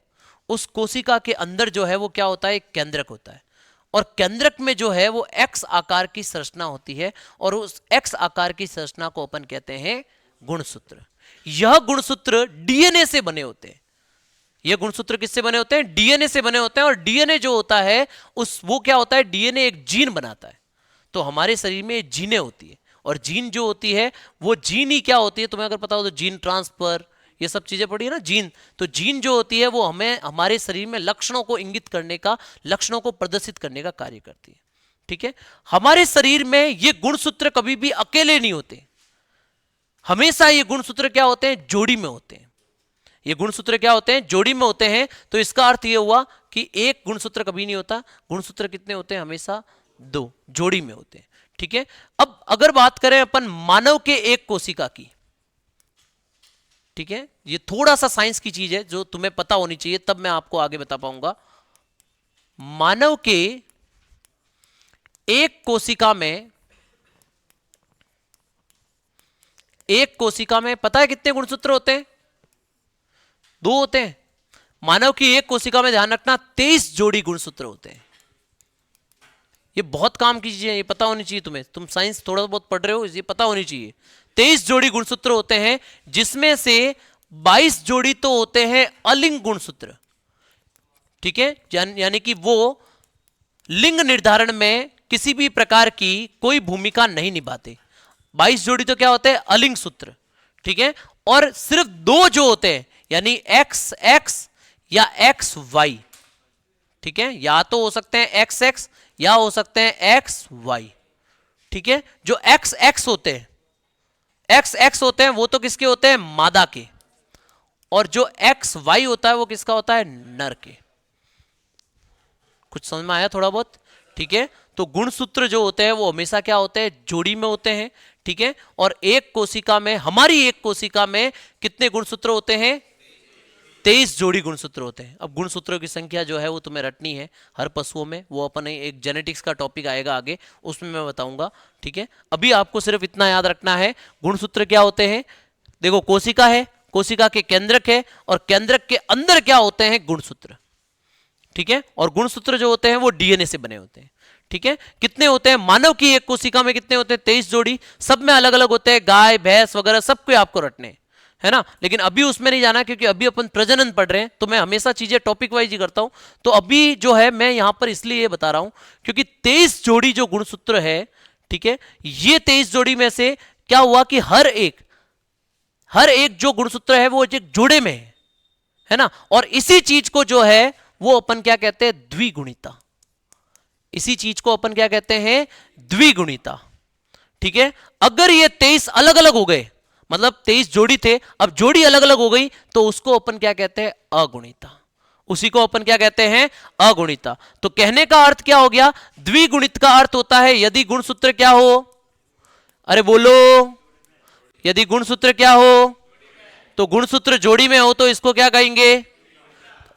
उस कोशिका के अंदर जो है वो क्या होता है? एक केंद्रक होता है। और केंद्रक में जो है वो एक्स आकार की संरचना होती है, और उस एक्स आकार की संरचना को अपन कहते हैं गुणसूत्र। यह गुणसूत्र डीएनए से बने होते हैं। ये गुणसूत्र किससे बने होते हैं? डीएनए से बने होते हैं। और डीएनए जो होता है वो क्या होता है? डीएनए एक जीन बनाता है। तो हमारे शरीर में जीनें होती है, और जीन जो होती है वो जीन ही क्या होती है? तुम्हें अगर पता हो तो जीन ट्रांसफर, ये सब चीजें पढ़ी है ना, जीन। तो जीन जो होती है वो हमें हमारे शरीर में लक्षणों को इंगित करने का, लक्षणों को प्रदर्शित करने का कार्य करती है, ठीक है। हमारे शरीर में ये गुणसूत्र कभी भी अकेले नहीं होते, हमेशा ये गुणसूत्र क्या होते हैं? जोड़ी में होते हैं। ये गुणसूत्र क्या होते हैं? जोड़ी में होते हैं। तो इसका अर्थ ये हुआ कि एक गुणसूत्र कभी नहीं होता। गुणसूत्र कितने होते हैं? हमेशा दो, जोड़ी में होते हैं, ठीक है। अब अगर बात करें अपन मानव के एक कोशिका की, ठीक है, ये थोड़ा सा साइंस की चीज है जो तुम्हें पता होनी चाहिए, तब मैं आपको आगे बता पाऊंगा। मानव के एक कोशिका में, एक कोशिका में पता है कितने गुणसूत्र होते हैं? दो होते हैं। मानव की एक कोशिका में ध्यान रखना 23 जोड़ी गुणसूत्र होते हैं। ये बहुत काम की चीज है, ये पता होनी चाहिए तुम्हें। तुम साइंस थोड़ा बहुत पढ़ रहे हो, ये पता होनी चाहिए। 23 जोड़ी गुणसूत्र होते हैं, जिसमें से 22 जोड़ी तो होते हैं अलिंग गुणसूत्र, ठीक है। यानी कि वो लिंग निर्धारण में किसी भी प्रकार की कोई भूमिका नहीं निभाते। 22 जोड़ी तो क्या होते हैं? अलिंग सूत्र, ठीक है। और सिर्फ दो जो होते हैं, यानी एक्स एक्स या एक्स वाई, ठीक है, या तो हो सकते हैं एक्स एक्स या हो सकते हैं एक्स वाई, ठीक है। जो एक्स एक्स होते हैं, एक्स एक्स होते हैं वो तो किसके होते हैं? मादा के। और जो एक्स वाई होता है वो किसका होता है? नर के। कुछ समझ में आया थोड़ा बहुत? ठीक है। तो गुणसूत्र जो होते हैं वो हमेशा क्या होते हैं? जोड़ी में होते हैं, ठीक है। और एक कोशिका में, हमारी एक कोशिका में कितने गुणसूत्र होते हैं? 23 जोड़ी गुणसूत्र होते हैं। अब गुणसूत्रों की संख्या जो है वो तुम्हें रटनी है हर पशुओं में, वो अपन एक जेनेटिक्स का टॉपिक आएगा आगे, उसमें मैं बताऊंगा, ठीक है। अभी आपको सिर्फ इतना याद रखना है गुणसूत्र क्या होते हैं। देखो कोशिका है, कोशिका के केंद्रक है, और केंद्रक के अंदर क्या होते हैं? गुणसूत्र, ठीक है। और गुणसूत्र जो होते हैं वो डीएनए से बने होते हैं, ठीक है। कितने होते हैं? मानव की एक कोशिका में कितने होते हैं? 23 जोड़ी। सब में अलग अलग होते हैं, गाय भैंस वगैरह सबको आपको रटने, है ना। लेकिन अभी उसमें नहीं जाना, क्योंकि अभी अपन प्रजनन पढ़ रहे हैं, तो मैं हमेशा चीजें टॉपिक वाइज ही करता हूं। तो अभी जो है मैं यहां पर इसलिए ये बता रहा हूं क्योंकि 23 जोड़ी जो गुणसूत्र है, ठीक है, ये 23 जोड़ी में से क्या हुआ कि हर एक जो गुणसूत्र है वो एक जोड़े में है ना। और इसी चीज को जो है वो अपन क्या कहते हैं? द्विगुणिता। इसी चीज को अपन क्या कहते हैं? द्विगुणिता, ठीक है। अगर ये 23 अलग अलग हो गए, मतलब 23 जोड़ी थे, अब जोड़ी अलग अलग हो गई, तो उसको अपन क्या कहते हैं? अगुणिता। उसी को अपन क्या कहते हैं? अगुणिता। तो कहने का अर्थ क्या हो गया? द्विगुणित का अर्थ होता है यदि गुणसूत्र क्या हो? अरे बोलो, यदि गुणसूत्र क्या हो, तो गुणसूत्र जोड़ी में हो तो इसको क्या कहेंगे,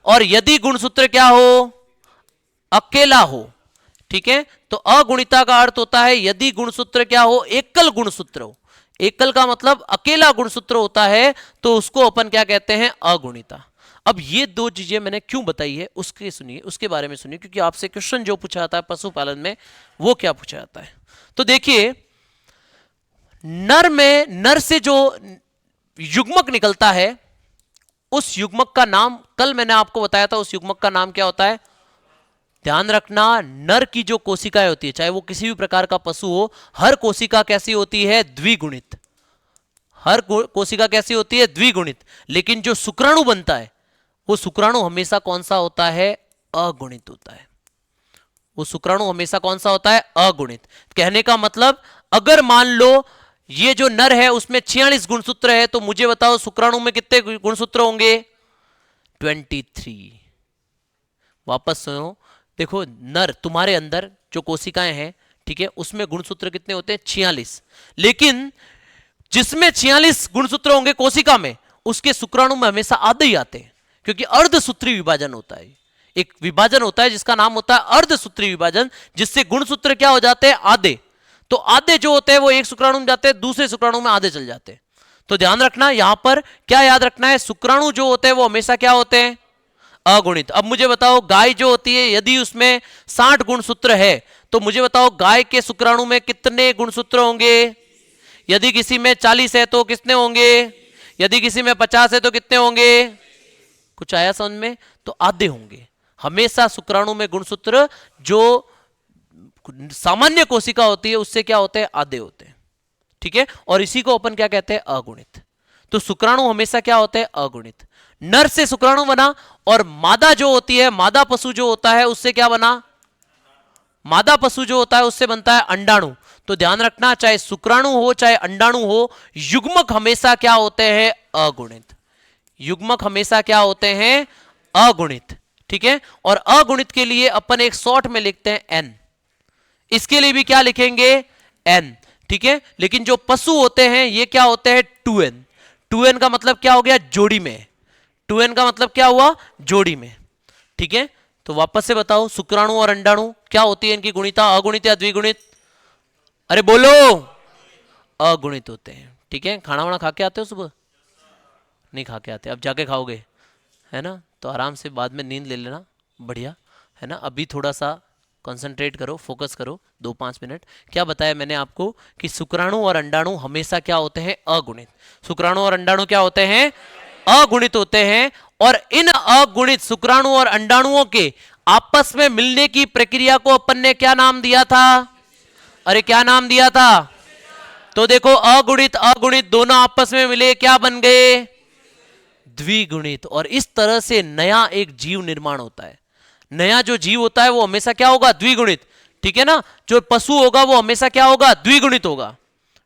और यदि गुणसूत्र क्या हो, अकेला हो, ठीक है, तो अगुणिता का अर्थ होता है यदि गुणसूत्र क्या हो, एकल गुणसूत्र हो। एकल का मतलब अकेला गुणसूत्र होता है, तो उसको अपन क्या कहते हैं, अगुणिता। अब ये दो चीजें मैंने क्यों बताई है उसके सुनिए, उसके बारे में सुनिए, क्योंकि आपसे क्वेश्चन जो पूछा जाता है पशुपालन में वो क्या पूछा जाता है। तो देखिए, नर से जो युग्मक निकलता है, उस युग्मक का नाम कल मैंने आपको बताया था, उस युग्मक का नाम क्या होता है। ध्यान रखना, नर की जो कोशिकाएं होती है, चाहे वो किसी भी प्रकार का पशु हो, हर कोशिका कैसी होती है, द्विगुणित। हर कोशिका कैसी होती है, द्विगुणित। लेकिन जो शुक्राणु बनता है, वो शुक्राणु हमेशा कौन सा होता है, अगुणित होता है। वो शुक्राणु हमेशा कौन सा होता है, अगुणित। कहने का मतलब, अगर मान लो ये जो नर है उसमें 46 गुणसूत्र है, तो मुझे बताओ शुक्राणु में कितने गुणसूत्र होंगे, 23। वापस सुनो, देखो, नर तुम्हारे अंदर जो कोशिकाएं हैं, ठीक है, उसमें गुणसूत्र कितने होते हैं, 46। लेकिन जिसमें 46 गुणसूत्र होंगे कोशिका में, उसके शुक्राणु में हमेशा आधे ही आते हैं, क्योंकि अर्धसूत्री विभाजन होता है। एक विभाजन होता है जिसका नाम होता है अर्धसूत्री विभाजन, जिससे गुणसूत्र क्या हो जाते हैं, आधे। तो आधे जो होते हैं वो एक शुक्राणु में जाते हैं, दूसरे शुक्राणु में आधे चल जाते हैं। तो ध्यान रखना, यहां पर क्या याद रखना है, शुक्राणु जो होते हैं वो हमेशा क्या होते हैं, अगुणित। अब मुझे बताओ, गाय जो होती है यदि उसमें 60 गुणसूत्र है, तो मुझे बताओ गाय के शुक्राणु में कितने गुणसूत्र होंगे। यदि किसी में 40 है तो कितने होंगे, यदि किसी में 50 है तो कितने होंगे, कुछ आया समझ में, तो आधे होंगे। हमेशा शुक्राणु में गुणसूत्र जो सामान्य कोशिका होती है उससे क्या होते हैं, आधे होते हैं, ठीक है। और इसी को अपन क्या कहते हैं, अगुणित। तो शुक्राणु हमेशा क्या होते हैं, अगुणित। नर से शुक्राणु बना, और मादा जो होती है, मादा पशु जो होता है उससे क्या बना, मादा पशु जो होता है उससे बनता है अंडाणु। तो ध्यान रखना, चाहे शुक्राणु हो चाहे अंडाणु हो, युग्मक हमेशा क्या होते हैं, अगुणित। युग्मक हमेशा क्या होते हैं, अगुणित, ठीक है। और अगुणित के लिए अपन एक शॉर्ट में लिखते हैं एन, इसके लिए भी क्या लिखेंगे, एन, ठीक है। लेकिन जो पशु होते हैं ये क्या होते हैं, 2n। 2n का मतलब क्या हो गया, जोड़ी में। 2n का मतलब क्या हुआ, जोड़ी में, ठीक है। तो वापस से बताओ, शुक्राणु और अंडाणु क्या होती है इनकी गुणिता, अगुणित या द्विगुणित, अरे बोलो, अगुणित होते हैं, ठीक है। खाना वाना खा के आते हो सुबह, नहीं खा के आते, अब जाके खाओगे, है ना। तो आराम से बाद में नींद ले लेना, बढ़िया, है ना। अभी थोड़ा सा कंसंट्रेट करो, फोकस करो, 2-5 मिनट। क्या बताया मैंने आपको कि शुक्राणु और अंडाणु हमेशा क्या होते हैं, अगुणित। शुक्राणु और अंडाणु क्या होते हैं, अगुणित होते हैं। और इन अगुणित शुक्राणु और अंडाणुओं के आपस में मिलने की प्रक्रिया को अपन ने क्या नाम दिया था, अरे क्या नाम दिया था। तो देखो, अगुणित अगुणित दोनों आपस में मिले, क्या बन गए, द्विगुणित। और इस तरह से नया एक जीव निर्माण होता है। नया जो जीव होता है वो हमेशा क्या होगा, द्विगुणित, ठीक है ना। जो पशु होगा वो हमेशा क्या होगा, द्विगुणित होगा,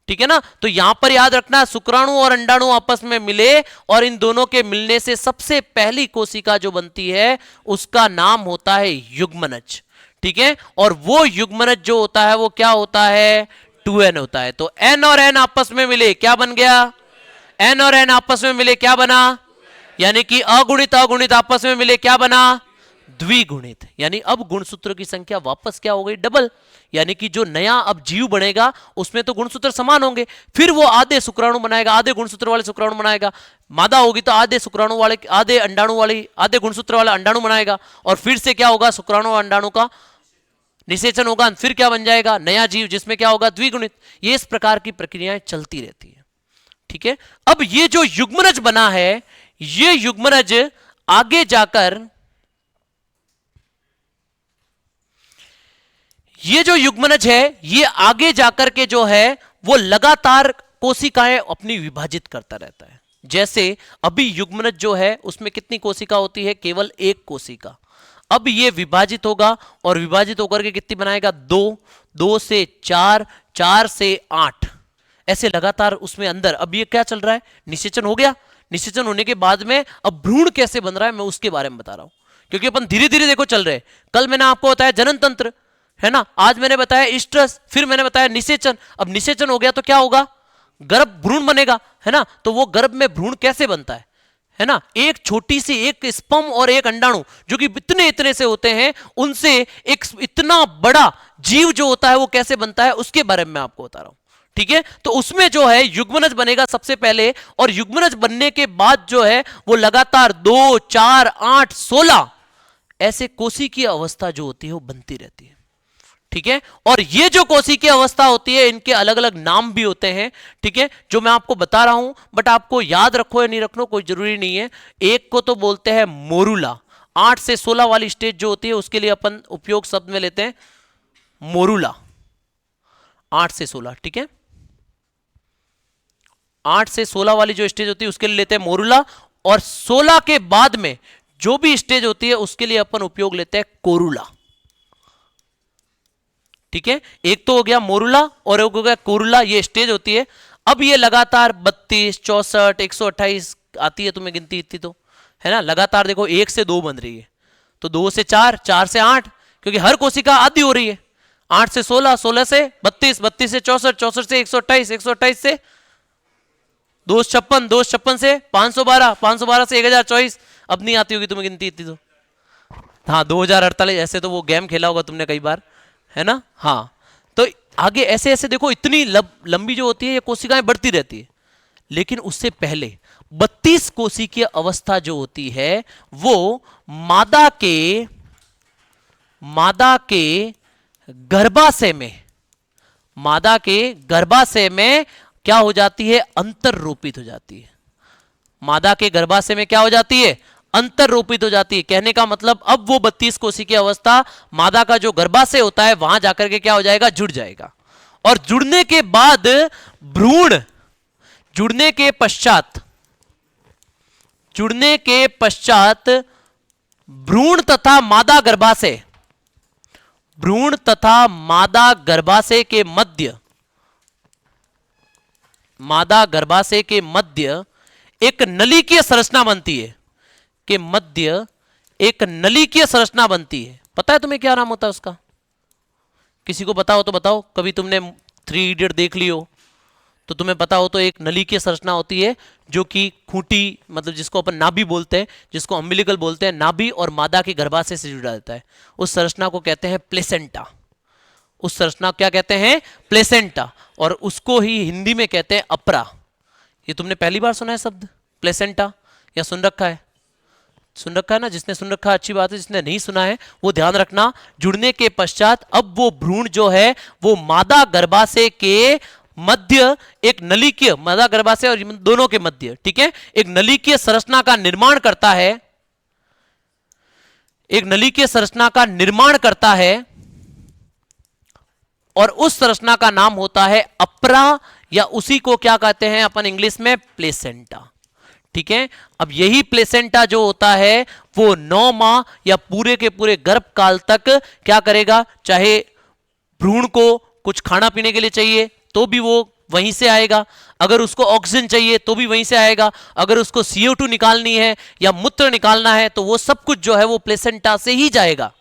ठीक है ना। तो यहां पर याद रखना, शुक्राणु और अंडाणु आपस में मिले, और इन दोनों के मिलने से सबसे पहली कोशिका जो बनती है उसका नाम होता है युग्मनज, ठीक है। और वो युग्मनज जो होता है वो क्या होता है, 2n होता है। तो n और n आपस में मिले, क्या बन गया, n और n आपस में मिले, क्या बना, यानी कि अगुणित अगुणित आपस में मिले, क्या बना, द्विगुणित। यानी अब गुणसूत्र की संख्या वापस क्या हो गई, डबल। यानी कि जो नया अब जीव बनेगा उसमें तो गुणसूत्र समान होंगे, फिर वो आधे शुक्राणु बनाएगा, आधे गुणसूत्र वाले शुक्राणु बनाएगा। मादा होगी तो आधे शुक्राणु वाले, आधे अंडाणु वाली, आधे गुणसूत्र वाला अंडाणु बनाएगा, और फिर से क्या होगा, शुक्राणु और अंडाणु का निषेचन होगा, फिर क्या बन जाएगा, नया जीव, जिसमें क्या होगा, द्विगुणित। ये इस प्रकार की प्रक्रियाएं चलती रहती है, ठीक है। अब ये जो युग्मनज बना है, ये युग्मनज आगे जाकर, ये जो युग्मनज है ये आगे जाकर के जो है वो लगातार कोशिकाएं अपनी विभाजित करता रहता है। जैसे अभी युग्मनज जो है उसमें कितनी कोशिका होती है, केवल एक कोशिका। अब ये विभाजित होगा, और विभाजित होकर के कितनी बनाएगा, 2, 2 से 4, 4 से 8, ऐसे लगातार उसमें अंदर। अब ये क्या चल रहा है, निषेचन हो गया। निषेचन होने के बाद में अब भ्रूण कैसे बन रहा है मैं उसके बारे में बता रहा हूं, क्योंकि अपन धीरे धीरे देखो चल रहे। कल मैंने आपको बताया जनन तंत्र, है ना, आज मैंने बताया इस्ट्रस, फिर मैंने बताया निषेचन। अब निषेचन हो गया तो क्या होगा, गर्भ भ्रूण बनेगा, है ना। तो वो गर्भ में भ्रूण कैसे बनता है ना। एक छोटी सी एक स्पर्म और एक अंडाणु जो कि इतने इतने से होते हैं, उनसे एक इतना बड़ा जीव जो होता है वो कैसे बनता है, उसके बारे में मैं आपको बता रहा हूं। ठीक है, तो उसमें जो है युग्मनज बनेगा सबसे पहले, और युग्मनज बनने के बाद जो है वो लगातार 2, 4, 8, 16 ऐसे कोशिकीय अवस्था जो होती है वो बनती रहती है। ठीक है, और ये जो कोशिकीय अवस्था होती है इनके अलग अलग नाम भी होते हैं। ठीक है, जो मैं आपको बता रहा हूं, बट आपको याद रखो या नहीं रखो कोई जरूरी नहीं है। एक को तो बोलते हैं मोरूला, 8 से 16 वाली स्टेज जो होती है उसके लिए अपन उपयोग शब्द में लेते हैं मोरूला, 8 से 16। ठीक है, 8 से 16 वाली जो स्टेज होती है उसके लिए लेते हैं मोरूला, और 16 के बाद में जो भी स्टेज होती है उसके लिए अपन उपयोग लेते हैं कोरूला। ठीक है, एक तो हो गया मोरूला और एक हो गया कोरूला, ये स्टेज होती है। अब ये लगातार 32, 64, 128 आती है तुम्हें गिनती इतनी, तो है ना। लगातार देखो 1 से 2 बन रही है, तो 2 से 4, 4 से 8, क्योंकि हर कोशिका आधी हो रही है। 8 से 16, 16 से 32, 32 से 64, 64 से 128, 128 से 256, 256 से 512, 512 से 1024। अब नहीं आती होगी तुम्हें गिनती इतनी तो। हाँ, 2048, ऐसे तो वो गेम खेला होगा तुमने कई बार, है ना। हाँ, तो आगे ऐसे ऐसे देखो इतनी लंबी जो होती है ये कोशिकाएं बढ़ती रहती है। लेकिन उससे पहले 32 कोशिकीय अवस्था जो होती है वो मादा के गर्भाशय में, मादा के गर्भाशय में क्या हो जाती है, अंतररोपित हो जाती है। मादा के गर्भाशय में क्या हो जाती है, अंतररोपित हो जाती है। कहने का मतलब अब वो 32 कोशिकीय अवस्था मादा का जो गर्भाशय होता है वहां जाकर के क्या हो जाएगा, जुड़ जाएगा। और जुड़ने के बाद भ्रूण, जुड़ने के पश्चात भ्रूण तथा मादा गर्भाशय, भ्रूण तथा मादा गर्भाशय के मध्य, मादा गर्भाशय के मध्य एक नलिकीय संरचना बनती है, के मध्य एक नलिकीय संरचना बनती है। पता है तुम्हें क्या नाम होता है उसका? किसी को पता हो तो बताओ। कभी तुमने 3 इडियट देख ली हो तो तुम्हें पता हो तो एक नलिकीय संरचना होती है जो कि खूंटी, मतलब जिसको अपन नाभि बोलते हैं, जिसको अम्बिलिकल बोलते हैं, नाभि और मादा के गर्भाशय से जुड़ा रहता है। उस संरचना को कहते हैं प्लेसेंटा। उस संरचना को क्या कहते हैं, प्लेसेंटा। और उसको ही हिंदी में कहते हैं अपरा। ये तुमने पहली बार सुना है शब्द प्लेसेंटा, या सुन रखा है? सुन रखा है ना। जिसने सुन रखा है अच्छी बात है, जिसने नहीं सुना है वो ध्यान रखना। जुड़ने के पश्चात अब वो भ्रूण जो है वो मादा गर्भाशय के मध्य एक नलिकीय, मादा गर्भाशय और दोनों के मध्य, ठीक है, एक नलिकीय संरचना का निर्माण करता है, एक नलिकीय संरचना का निर्माण करता है, और उस संरचना का नाम होता है अपरा, या उसी को क्या कहते हैं अपन इंग्लिश में, प्लेसेंटा। ठीक है, अब यही प्लेसेंटा जो होता है वो 9 माह या पूरे के पूरे गर्भकाल तक क्या करेगा, चाहे भ्रूण को कुछ खाना पीने के लिए चाहिए तो भी वो वहीं से आएगा, अगर उसको ऑक्सीजन चाहिए तो भी वहीं से आएगा, अगर उसको CO2 निकालनी है या मूत्र निकालना है तो वो सब कुछ जो है वो प्लेसेंटा से ही जाएगा।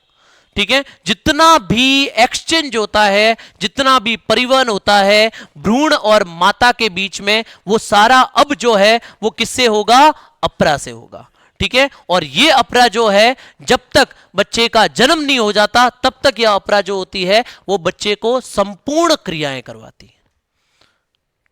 ठीक है, जितना भी एक्सचेंज होता है, जितना भी परिवहन होता है भ्रूण और माता के बीच में, वो सारा अब जो है वो किससे होगा, अपरा से होगा। ठीक है, और ये अपरा जो है जब तक बच्चे का जन्म नहीं हो जाता तब तक यह अपरा जो होती है वो बच्चे को संपूर्ण क्रियाएं करवाती है।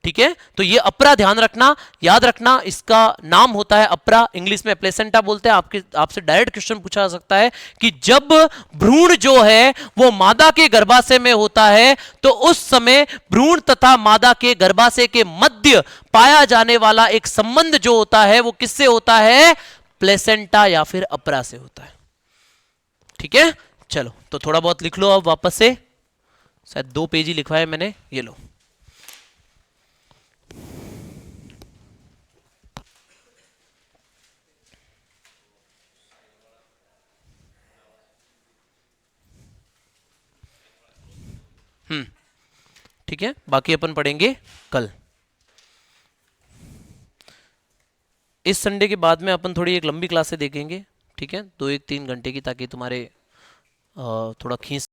ठीक है, तो ये अपरा ध्यान रखना, याद रखना, इसका नाम होता है अपरा, इंग्लिश में प्लेसेंटा बोलते हैं। आपसे डायरेक्ट क्वेश्चन पूछा जा सकता है कि जब भ्रूण जो है वो मादा के गर्भाशय में होता है तो उस समय भ्रूण तथा मादा के गर्भाशय के मध्य पाया जाने वाला एक संबंध जो होता है वो किससे होता है, प्लेसेंटा या फिर अपरा से होता है। ठीक है, चलो तो थोड़ा बहुत लिख लो अब वापस से, शायद 2 पेज ही लिखवाए मैंने, ये लो। ठीक है, बाकी अपन पढ़ेंगे कल। इस संडे के बाद में अपन थोड़ी एक लंबी क्लासें देखेंगे, ठीक है, 2-3 घंटे की, ताकि तुम्हारे थोड़ा खींच